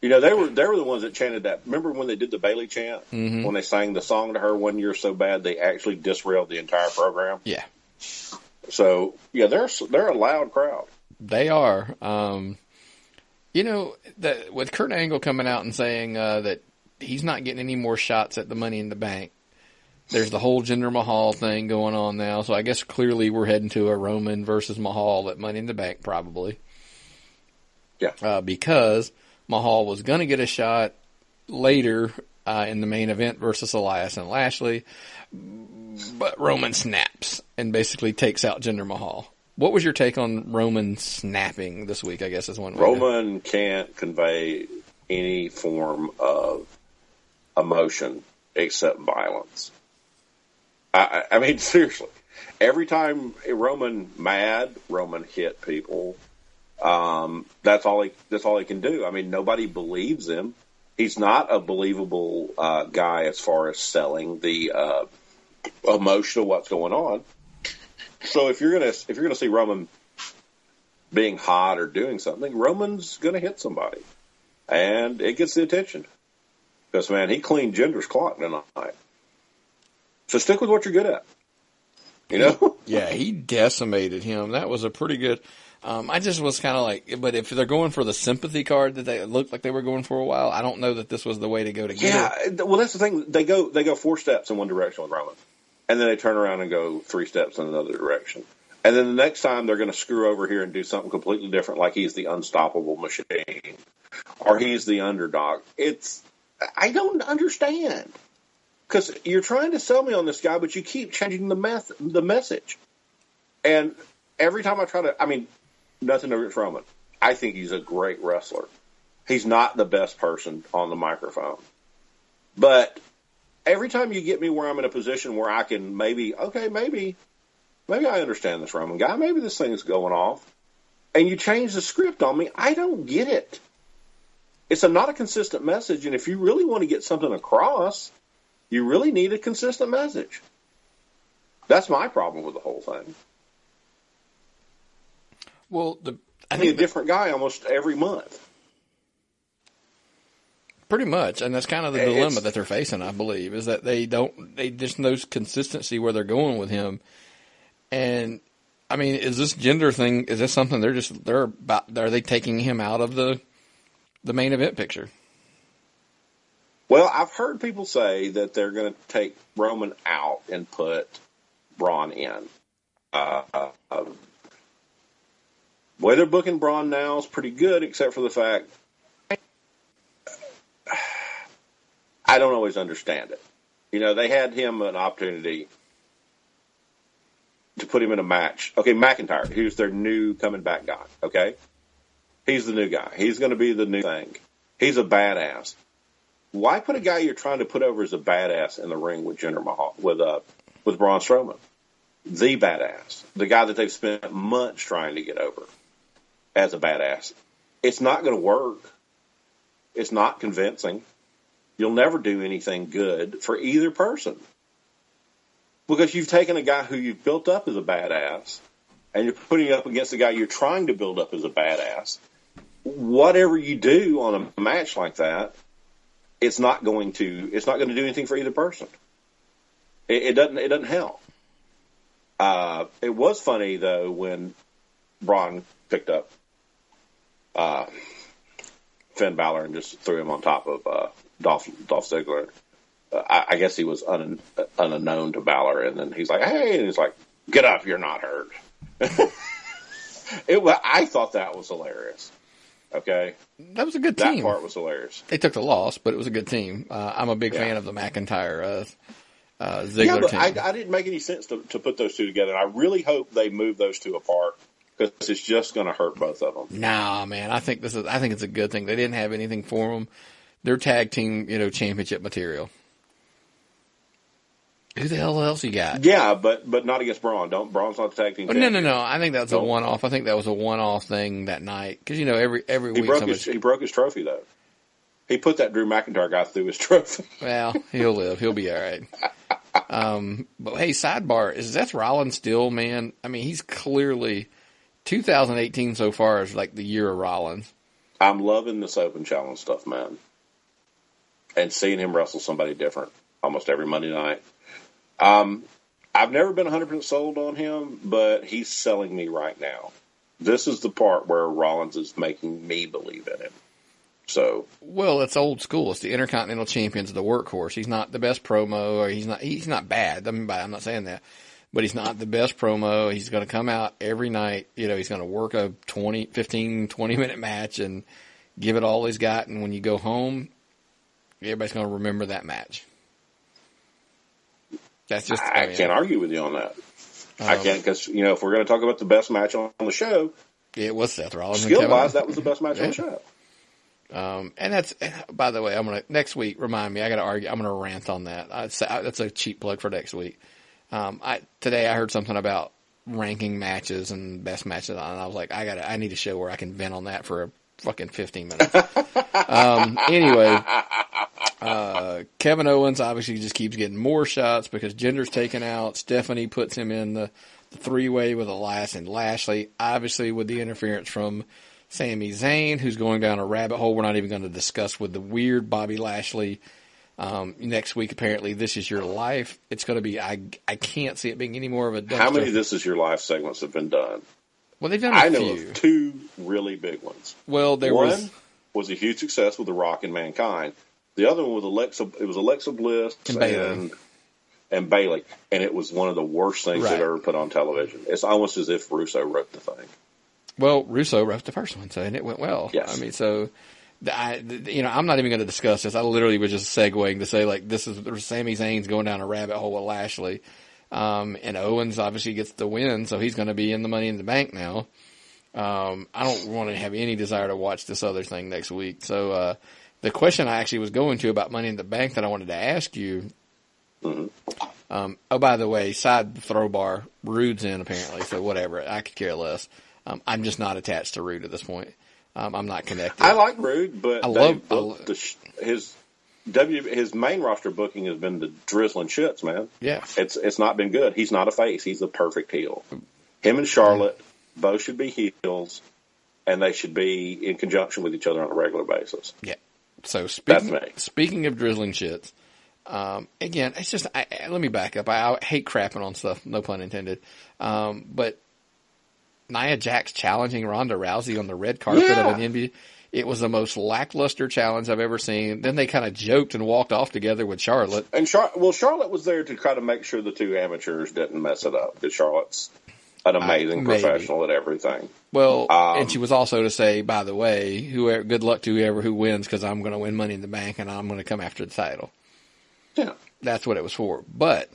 They were the ones that chanted that. Remember when they did the Bayley chant? Mm-hmm. When they sang the song to her one year so bad they actually disrailed the entire program?
Yeah.
So, they're a loud crowd.
They are. With Kurt Angle coming out and saying that he's not getting any more shots at the Money in the Bank, there's the whole Jinder Mahal thing going on now. So I guess clearly we're heading to a Roman versus Mahal at Money in the Bank probably.
Yeah.
Because Mahal was going to get a shot later in the main event versus Elias and Lashley, but Roman snaps and basically takes out Jinder Mahal. What was your take on Roman snapping this week, I guess is one way?
Roman can't convey any form of emotion except violence. I mean, seriously. Every time Roman hit people. That's all he can do. I mean, nobody believes him. He's not a believable guy as far as selling the emotional what's going on. So if you're gonna see Roman being hot or doing something, Roman's going to hit somebody. And it gets the attention. Because, man, he cleaned Jinder's clock tonight. So stick with what you're good at. You know?
Yeah, he decimated him. That was a pretty good. I just was kind of like, but if they're going for the sympathy card that they looked like they were going for a while, I don't know that this was the way to go to get it.
Yeah, well, that's the thing. They go 4 steps in one direction with Roman, and then they turn around and go 3 steps in another direction. And then the next time they're going to screw over here and do something completely different, like he's the unstoppable machine or he's the underdog. I don't understand. Because you're trying to sell me on this guy, but you keep changing the message. And every time I try to, nothing against Roman. I think he's a great wrestler. He's not the best person on the microphone. But every time you get me where I'm in a position where I can maybe I understand this Roman guy. Maybe this thing's going off. And you change the script on me. I don't get it. It's not a consistent message. And if you really want to get something across, you really need a consistent message. That's my problem with the whole thing.
Well,
I need a different guy almost every month.
Pretty much, and that's kind of the dilemma that they're facing, I believe, is that they just no consistency where they're going with him. And is this Jinder thing? Is this something are they taking him out of the main event picture?
Well, I've heard people say that they're going to take Roman out and put Braun in. The way they're booking Braun now is pretty good, except for the fact I don't always understand it. They had him an opportunity to put him in a match. Okay, McIntyre, who's their new coming back guy, okay? He's the new guy. He's going to be the new thing. He's a badass. Why put a guy you're trying to put over as a badass in the ring with Jinder Mahal, with Braun Strowman? The badass. The guy that they've spent months trying to get over as a badass. It's not going to work. It's not convincing. You'll never do anything good for either person. Because you've taken a guy who you've built up as a badass and you're putting it up against the guy you're trying to build up as a badass. Whatever you do on a match like that, it's not going to do anything for either person. It doesn't help. It was funny though when Braun picked up Finn Balor and just threw him on top of Dolph Ziggler. I guess he was unknown to Balor, and then he's like, "Hey," and he's like, "Get up, you're not hurt." I thought that was hilarious. Okay,
that was a good team.
That part was hilarious.
They took the loss, but it was a good team. I'm a big fan of the McIntyre Ziggler team.
I didn't make any sense to put those two together. And I really hope they move those two apart because it's just going to hurt both of them.
Nah, man, I think it's a good thing. They didn't have anything for them. They're tag team, championship material. Who the hell else you got?
Yeah, but not against Braun. Braun's not the tag team.
No. I think that's a one-off. I think that was a one-off thing that night because every week
he broke his trophy though. He put that Drew McIntyre guy through his trophy.
Well, he'll live. He'll be all right. But hey, sidebar: is Seth Rollins still, man? He's clearly 2018 so far is like the year of Rollins.
I'm loving this open challenge stuff, man, and seeing him wrestle somebody different almost every Monday night. I've never been 100% sold on him, but he's selling me right now. This is the part where Rollins is making me believe in him. So,
well, it's old school. It's the Intercontinental Champion's the workhorse. He's not the best promo, or he's not bad. I'm not saying that, but he's not the best promo. He's going to come out every night. He's going to work a 15, 20-minute match and give it all he's got. And when you go home, everybody's going to remember that match. That's just.
I can't argue with you on that. I can't because if we're going to talk about the best match on the show,
it was Seth Rollins.
Skill-wise, that was the best match on the show.
And that's, by the way, next week, remind me, I got to argue, I'm going to rant on that. That's a cheap plug for next week. Today I heard something about ranking matches and best matches, and I was like, I need a show where I can vent on that for a fucking 15 minutes. Anyway, Kevin Owens obviously just keeps getting more shots because Jinder's taken out. Stephanie puts him in the three-way with Elias and Lashley, obviously with the interference from Sami Zayn, who's going down a rabbit hole we're not even going to discuss, with the weird Bobby Lashley. Next week, apparently, This Is Your Life. It's going to be, I can't see it being any more of a dumpster.
How many This Is Your Life segments have been done?
Well, they've done a few.
I know of two really big ones.
Well, one
was a huge success with The Rock and Mankind. The other one was Alexa Bliss and Bayley. And it was one of the worst things they've ever put on television. It's almost as if Russo wrote the thing.
Well, Russo wrote the first one, and it went well.
Yes.
I mean, so... I'm not even going to discuss this. I literally was just segueing to say, like, this is Sami Zayn's going down a rabbit hole with Lashley. And Owens obviously gets the win, so he's going to be in the Money in the Bank now. I don't want to have any desire to watch this other thing next week. So, the question I actually was going to about Money in the Bank that I wanted to ask you.
Mm-hmm.
Oh, by the way, side throwbar, Rude's in apparently, so whatever. I could care less. I'm just not attached to Rude at this point. I'm not connected.
I like Rude, but his main roster booking has been the drizzling shits, man.
Yeah,
it's not been good. He's not a face. He's the perfect heel. Him and Charlotte both should be heels, and they should be in conjunction with each other on a regular basis.
Yeah. So
speaking
of drizzling shits, again, it's just let me back up. I hate crapping on stuff. No pun intended. But Nia Jax challenging Ronda Rousey on the red carpet of an NBA. It was the most lackluster challenge I've ever seen. Then they kind of joked and walked off together with Charlotte.
And Charlotte was there to try to make sure the two amateurs didn't mess it up, because Charlotte's an amazing professional at everything.
Well, and she was also to say, by the way, good luck to whoever who wins, because I'm going to win Money in the Bank and I'm going to come after the title.
Yeah.
That's what it was for. But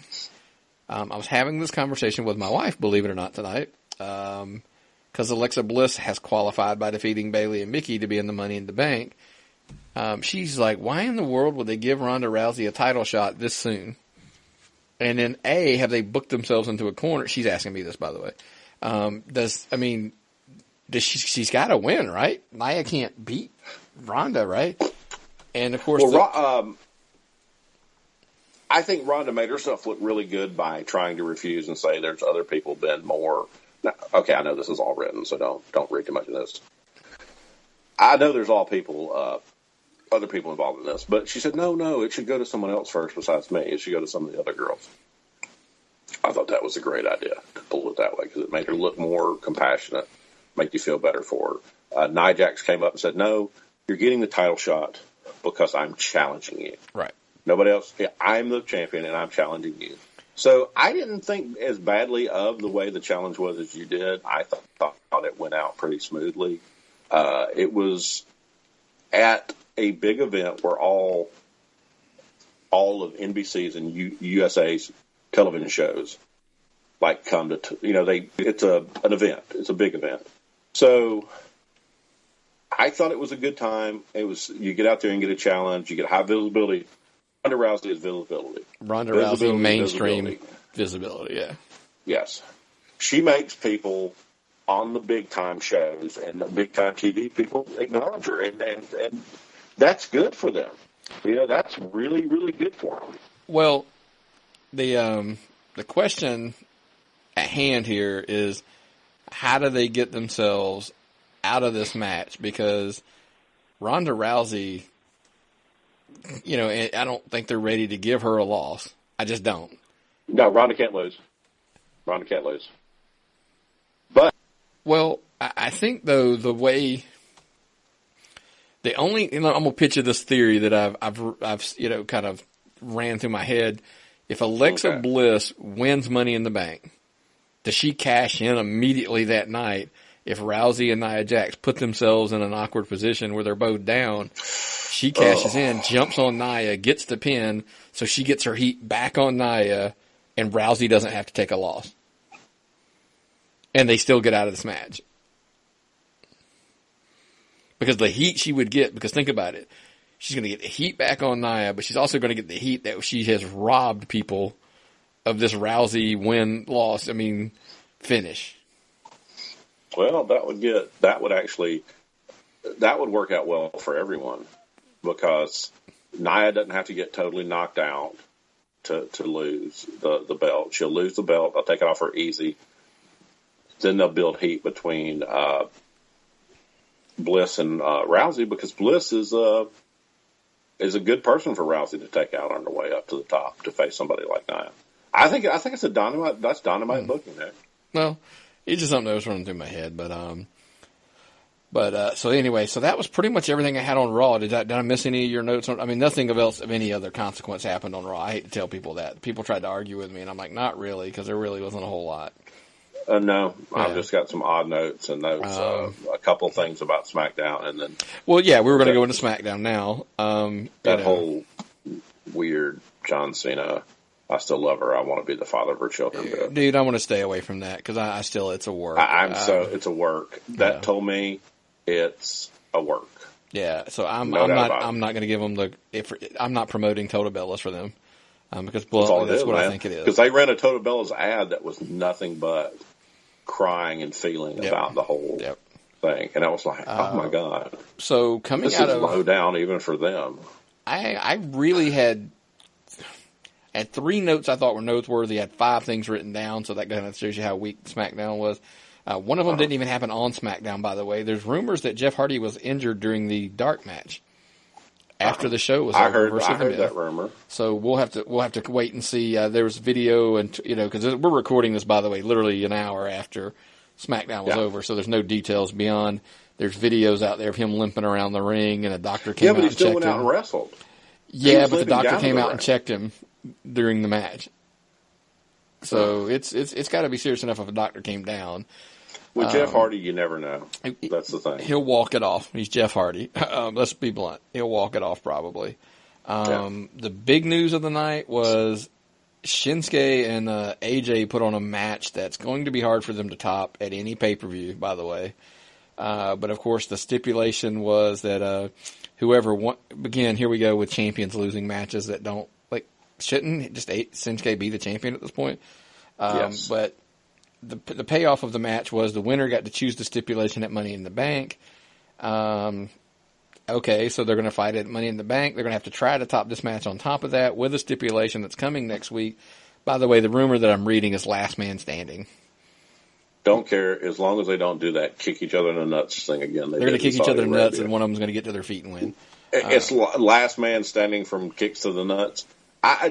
I was having this conversation with my wife, believe it or not, tonight. Because Alexa Bliss has qualified by defeating Bayley and Mickey to be in the Money in the Bank. She's like, why in the world would they give Ronda Rousey a title shot this soon? And then have they booked themselves into a corner? She's asking me this, by the way. She's got to win, right? Nia can't beat Ronda, right? And of course,
I think Ronda made herself look really good by trying to refuse and say there's other people been more. Now, okay, I know this is all written, so don't read too much of this. I know there's other people involved in this, but she said, no, it should go to someone else first besides me. It should go to some of the other girls. I thought that was a great idea to pull it that way, because it made her look more compassionate, make you feel better for her. Nia Jax came up and said, no, you're getting the title shot because I'm challenging you.
Right.
Nobody else. I'm the champion, and I'm challenging you. So I didn't think as badly of the way the challenge was as you did. I thought it went out pretty smoothly. It was at a big event where all of NBC's and USA's television shows come to, it's an event. It's a big event. So I thought it was a good time. You get out there and get a challenge. You get high visibility. Ronda Rousey is visibility.
Ronda Rousey, mainstream visibility, yeah.
Yes. She makes people on the big-time shows and the big-time TV people acknowledge her, and that's good for them. That's really, really good for them.
Well, the question at hand here is, how do they get themselves out of this match? Because Ronda Rousey, I don't think they're ready to give her a loss. I just don't.
No, Ronda can't lose. But
I think though I'm gonna pitch you this theory that I've kind of ran through my head. If Alexa Bliss wins Money in the Bank, does she cash in immediately that night? If Rousey and Nia Jax put themselves in an awkward position where they're both down, she cashes in, jumps on Nia, gets the pin, so she gets her heat back on Nia, and Rousey doesn't have to take a loss. And they still get out of this match. Because the heat she would get, because think about it, she's going to get the heat back on Nia, but she's also going to get the heat that she has robbed people of this Rousey win-loss, finish.
Well, that would work out well for everyone, because Nia doesn't have to get totally knocked out to lose the belt. She'll lose the belt. I'll take it off her easy. then they'll build heat between Bliss and Rousey, because Bliss is a good person for Rousey to take out on the way up to the top to face somebody like Nia. I think it's a dynamite. That's dynamite booking there.
Well, it's just something that was running through my head, so anyway, so that was pretty much everything I had on Raw. Did I miss any of your notes? Nothing else of any other consequence happened on Raw. I hate to tell people that. People tried to argue with me, and I'm like, not really, because there really wasn't a whole lot.
No, I've just got some odd notes and notes, a couple things about SmackDown, and then.
Well, yeah, we were going to go into SmackDown now.
That whole weird John Cena. I still love her. I want to be the father of her children.
Dude, I want to stay away from that because I still, it's a work.
It's a work. That told me it's a work.
Yeah, so I'm not going to give them I'm not promoting Total Bellas for them because that's what I think it is.
Because they ran a Total Bellas ad that was nothing but crying and feeling about the whole thing, and I was like, oh my god.
So coming
this
out
is
of
low down even for them.
I really had 3 notes I thought were noteworthy. I had 5 things written down, so that kind of shows you how weak SmackDown was. One of them didn't even happen on SmackDown, by the way. There's rumors that Jeff Hardy was injured during the dark match after the show was over.
I heard that rumor.
So we'll have to wait and see. There was video, and because we're recording this, by the way, literally an hour after SmackDown was over. So there's no details beyond. There's videos out there of him limping around the ring, and a doctor came out and checked him.
Yeah, but he still went out and wrestled.
Yeah, but the doctor came out and checked him during the match. So it's got to be serious enough if a doctor came down.
With Jeff Hardy, you never know. That's the thing.
He'll walk it off. He's Jeff Hardy. Let's be blunt. He'll walk it off probably. The big news of the night was Shinsuke and AJ put on a match that's going to be hard for them to top at any pay-per-view, by the way. But, of course, the stipulation was that whoever won – again, here we go with champions losing matches that don't – shouldn't just Shinsuke be the champion at this point?
Yes.
But the payoff of the match was the winner got to choose the stipulation at Money in the Bank. Okay, so they're going to fight at Money in the Bank. They're going to have to try to top this match on top of that with a stipulation that's coming next week. By the way, the rumor that I'm reading is last man standing.
Don't care as long as they don't do that kick each other in the nuts thing again.
They're going to kick each other in the nuts, and one of them's going to get to their feet and win.
It's last man standing from kicks to the nuts.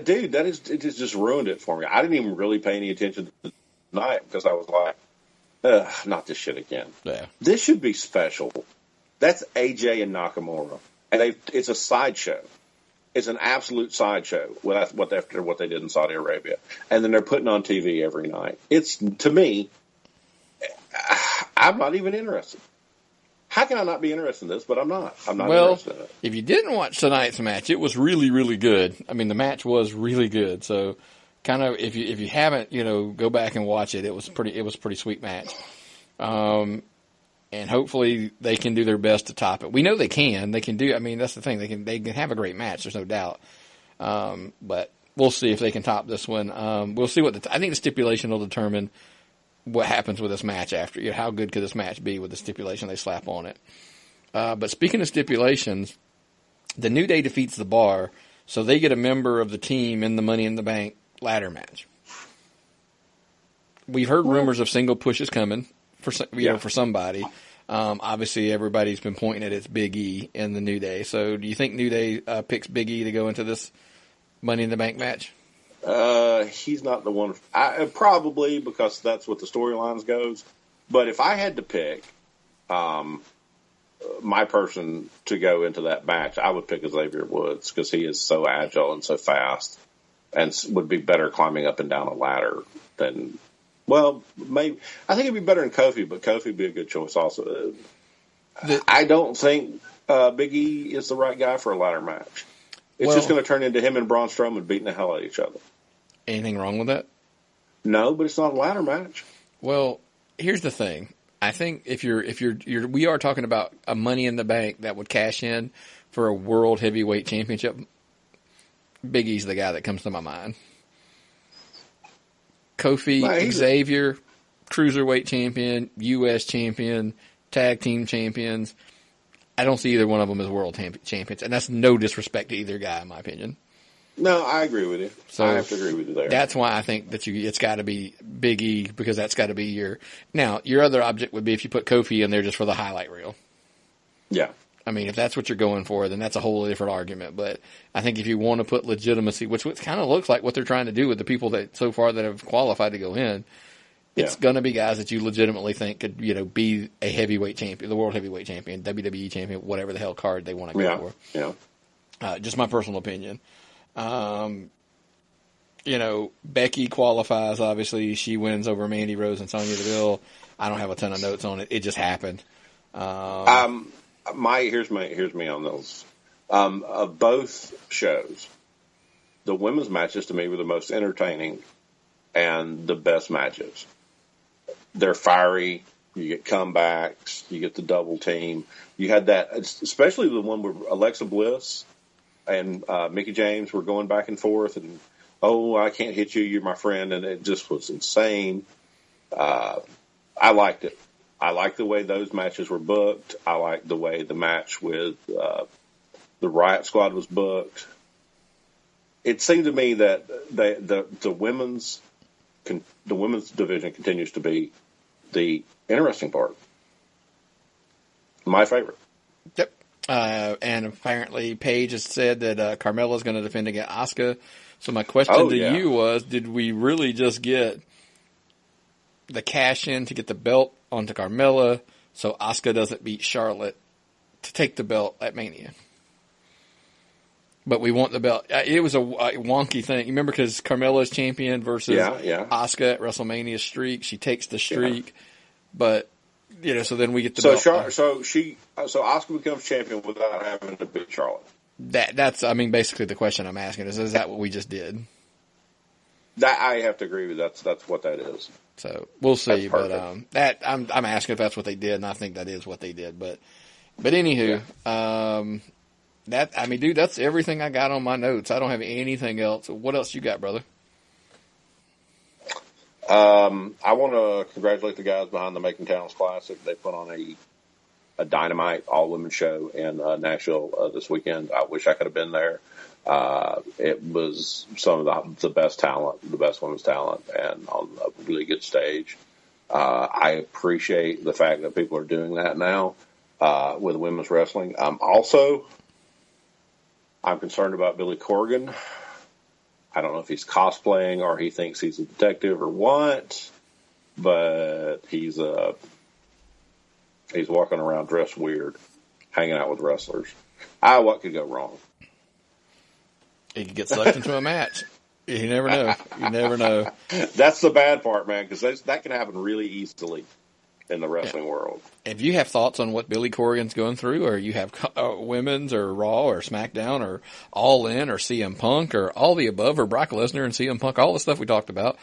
Dude, it just ruined it for me. I didn't even really pay any attention to the night because I was like, not this shit again.
Yeah.
This should be special. That's AJ and Nakamura, and it's a sideshow. It's an absolute sideshow after what they did in Saudi Arabia, and then they're putting on TV every night. It's, to me, I'm not even interested. How can I not be interested in this? But I'm not. I'm not interested in it.
If you didn't watch tonight's match, it was really, really good. I mean, the match was really good. So, kind of, if you haven't, go back and watch it. It was a pretty sweet match. And hopefully they can do their best to top it. We know they can. They can do. I mean, that's the thing. They can have a great match. There's no doubt. But we'll see if they can top this one. We'll see I think the stipulation will determine what happens with this match after. How good could this match be with the stipulation they slap on it? But speaking of stipulations, the New Day defeats the Bar, so they get a member of the team in the Money in the Bank ladder match. We've heard rumors of single pushes coming for somebody. Obviously, everybody's been pointing at it's Big E in the New Day. So, do you think New Day picks Big E to go into this Money in the Bank match?
He's not the one. Probably because that's what the storylines goes. But if I had to pick my person to go into that match, I would pick Xavier Woods because he is so agile and so fast, and would be better climbing up and down a ladder than. Well, maybe I think it'd be better than Kofi, but Kofi would be a good choice also. I don't think Big E is the right guy for a ladder match. It's just going to turn into him and Braun Strowman beating the hell out of each other.
Anything wrong with that?
No, but it's not a ladder match.
Well, here's the thing. I think we are talking about a Money in the Bank that would cash in for a World Heavyweight Championship. Big E's the guy that comes to my mind. Kofi, Xavier, Cruiserweight Champion, U.S. Champion, Tag Team Champions. I don't see either one of them as World Champions, and that's no disrespect to either guy, in my opinion.
No, I agree with you.
So
I have to agree with you there.
That's why I think that it's got to be Big E, because that's got to be your other object would be if you put Kofi in there just for the highlight reel.
Yeah.
I mean, if that's what you're going for, then that's a whole different argument. But I think if you want to put legitimacy, which kind of looks like what they're trying to do with the people that so far that have qualified to go in, it's going to be guys that you legitimately think could, be a heavyweight champion, the world heavyweight champion, WWE champion, whatever the hell card they want to go for.
Yeah.
Just my personal opinion. Becky qualifies. Obviously, she wins over Mandy Rose and Sonya Deville. I don't have a ton of notes on it. It just happened.
Here's me on those. Of both shows, the women's matches to me were the most entertaining and the best matches. They're fiery. You get comebacks. You get the double team. You had that, especially the one where Alexa Bliss and Mickie James were going back and forth, and I can't hit you, you're my friend, and it just was insane. I liked it. I liked the way those matches were booked. I liked the way the match with the Riot Squad was booked. It seemed to me that the women's division continues to be the interesting part. My favorite.
Yep. And apparently Paige has said that Carmella's going to defend against Asuka. So my question to you was, did we really just get the cash in to get the belt onto Carmella so Asuka doesn't beat Charlotte to take the belt at Mania? But we want the belt. It was a wonky thing. You remember, because Carmella's champion versus Asuka at WrestleMania streak. She takes the streak, but so then we get the belt.
So Asuka becomes champion without having to beat Charlotte.
That's basically the question I'm asking is that what we just did?
That I have to agree with. That's what that is.
So we'll see, but I'm asking if that's what they did, and I think that is what they did. But anywho, dude, that's everything I got on my notes. I don't have anything else. What else you got, brother?
I want to congratulate the guys behind the Making Talents Classic. They put on a dynamite all-women show in Nashville this weekend. I wish I could have been there. It was some of the best talent, the best women's talent, and on a really good stage. I appreciate the fact that people are doing that now with women's wrestling. I'm concerned about Billy Corgan. I don't know if he's cosplaying or he thinks he's a detective or what, but he's walking around dressed weird, hanging out with wrestlers. What could go wrong?
He could get sucked into a match. You never know. You never know.
That's the bad part, man, because that can happen really easily in the wrestling world.
If you have thoughts on what Billy Corgan's going through, or you have women's or Raw or Smackdown or All In or CM Punk or all the above, or Brock Lesnar and CM Punk, all the stuff we talked about,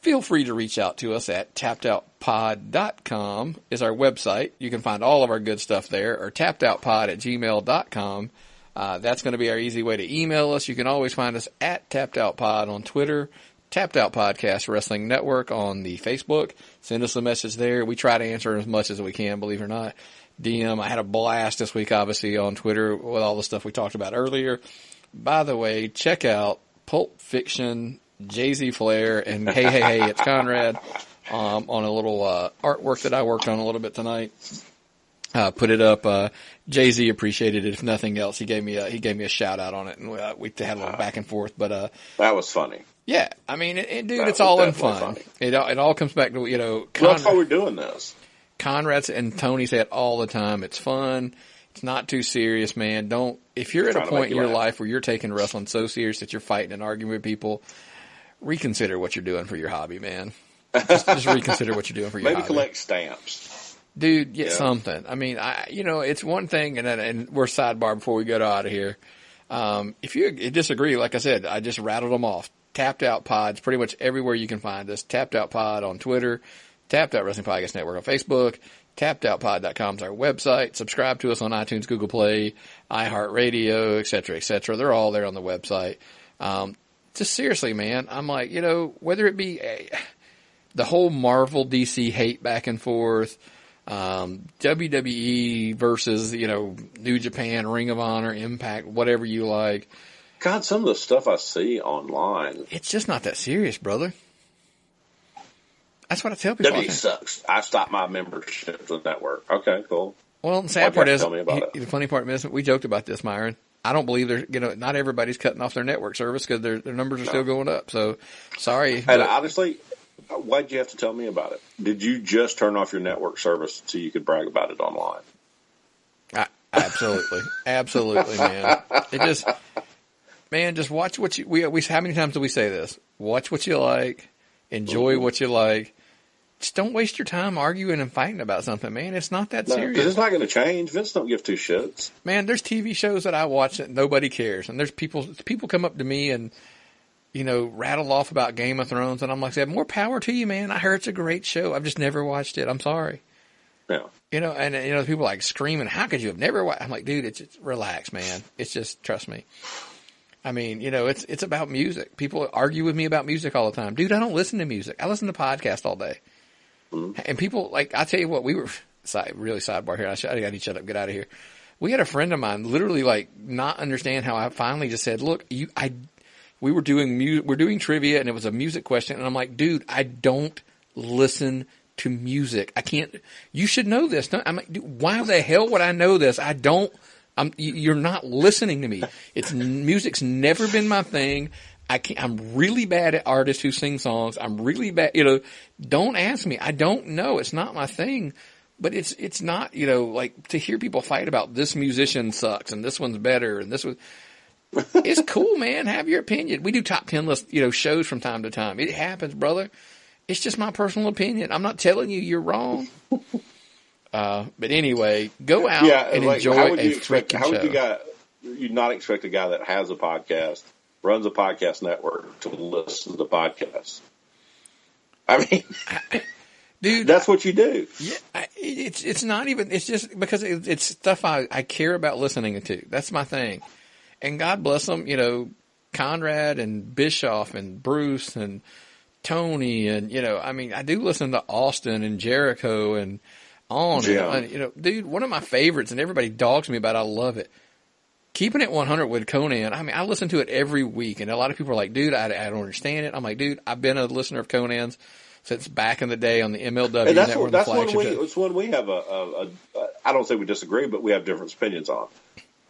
feel free to reach out to us at tappedoutpod.com is our website. You can find all of our good stuff there, or tappedoutpod@gmail.com. That's going to be our easy way to email us. You can always find us at tappedoutpod on Twitter, Tapped Out Podcast Wrestling Network on the Facebook. Send us a message there. We try to answer as much as we can, believe it or not. DM. I had a blast this week, obviously, on Twitter with all the stuff we talked about earlier. By the way, check out Pulp Fiction, Jay-Z Flair, and Hey, it's Conrad on a little artwork that I worked on a little bit tonight. Put it up. Jay-Z appreciated it. If nothing else, he gave me a shout out on it, and we had a little back and forth. But
that was funny.
Yeah, dude, it's all in fun. Funny. It all comes back to
that's why we're doing this.
Conrad and Tony say it all the time. It's fun. It's not too serious, man. If you're at a point in your life where you're taking wrestling so serious that you're fighting and arguing with people, reconsider what you're doing for your hobby, man. Just reconsider what you're doing for your hobby.
Maybe collect stamps.
Dude, get something. It's one thing, and we're sidebar before we get out of here. If you disagree, like I said, I just rattled them off. Tapped Out Pods, pretty much everywhere you can find us. Tapped Out Pod on Twitter, Tapped Out Wrestling Podcast Network on Facebook, tappedoutpod.com is our website. Subscribe to us on iTunes, Google Play, iHeartRadio, et cetera, et cetera. They're all there on the website. Just seriously, man, I'm like, whether it be the whole Marvel DC hate back and forth, WWE versus, New Japan, Ring of Honor, Impact, whatever you like.
God, some of the stuff I see online.
It's just not that serious, brother. That's what I tell people.
WWE sucks. I stopped my membership to the network. Okay, cool.
Well, the sad part is,
the
funny part is, we joked about this, Myron. I don't believe not everybody's cutting off their network service because their numbers are still going up. So, sorry.
And honestly, why'd you have to tell me about it? Did you just turn off your network service so you could brag about it online?
Absolutely. Absolutely, man. Just watch what you, how many times do we say this? Watch what you like. Enjoy what you like. Just don't waste your time arguing and fighting about something, man. It's not that serious.
Because it's not going to change. Vince don't give two shits.
Man, there's TV shows that I watch that nobody cares. And there's people come up to me and, rattle off about Game of Thrones. And I'm like, more power to you, man. I heard it's a great show. I've just never watched it. I'm sorry.
Yeah.
People like screaming, how could you have never watched? I'm like, dude, it's relax, man. It's just, trust me. I mean, it's about music. People argue with me about music all the time. Dude, I don't listen to music. I listen to podcasts all day. Mm-hmm. And people, I tell you what, we were, really sidebar here. I got to shut up, get out of here. We had a friend of mine literally not understand how I finally just said, look, we're doing trivia and it was a music question. And I'm like, dude, I don't listen to music. I can't, you should know this. I'm like, dude, why the hell would I know this? You're not listening to me. Music's never been my thing. I'm really bad at artists who sing songs. I'm really bad, don't ask me. I don't know. It's not my thing, but it's not, to hear people fight about this musician sucks and this one's better and this was, it's cool, man. Have your opinion. We do top 10 list, shows from time to time. It happens, brother. It's just my personal opinion. I'm not telling you you're wrong. But anyway, go out and enjoy a freaking show.
How would you not expect a guy that has a podcast, runs a podcast network, to listen to podcasts? I mean,
dude,
that's what you do.
Yeah, it's not even. It's just because it's stuff I care about listening to. That's my thing. And God bless them, Conrad and Bischoff and Bruce and Tony and I do listen to Austin and Jericho and on and dude, one of my favorites, and everybody dogs me about it, I love it. Keeping It 100 with Conan. I listen to it every week, and a lot of people are like, dude, I don't understand it. I'm like, dude, I've been a listener of Conan's since back in the day on the MLW
and
network.
That's one we have I don't say we disagree, but we have different opinions on.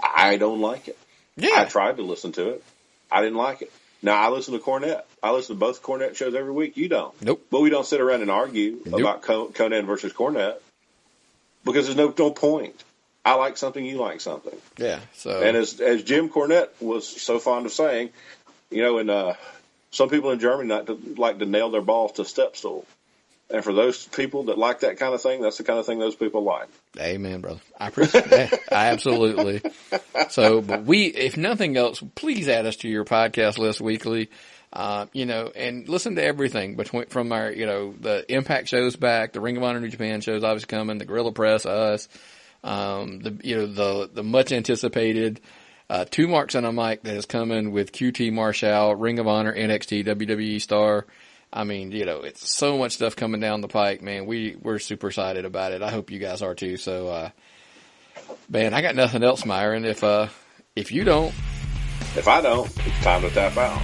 I don't like it.
Yeah.
I tried to listen to it. I didn't like it. Now, I listen to Cornette. I listen to both Cornette shows every week. You don't.
Nope.
But we don't sit around and argue about Conan versus Cornette because there's no point. I like something, you like something.
Yeah. So,
and as Jim Cornette was so fond of saying, and some people in Germany like to nail their balls to a step stool. And for those people that like that kind of thing, that's the kind of thing those people like.
Amen, brother. I appreciate that. Absolutely. So, but if nothing else, please add us to your podcast list weekly. And listen to everything from our, the Impact shows back, the Ring of Honor New Japan shows obviously coming, the Gorilla Press, us, the much anticipated, Two Marks and a Mic that is coming with QT Marshall, Ring of Honor, NXT, WWE Star. It's so much stuff coming down the pike, man. We're super excited about it. I hope you guys are too. So, man, I got nothing else, Myron. If you don't.
If I don't, it's time to tap out.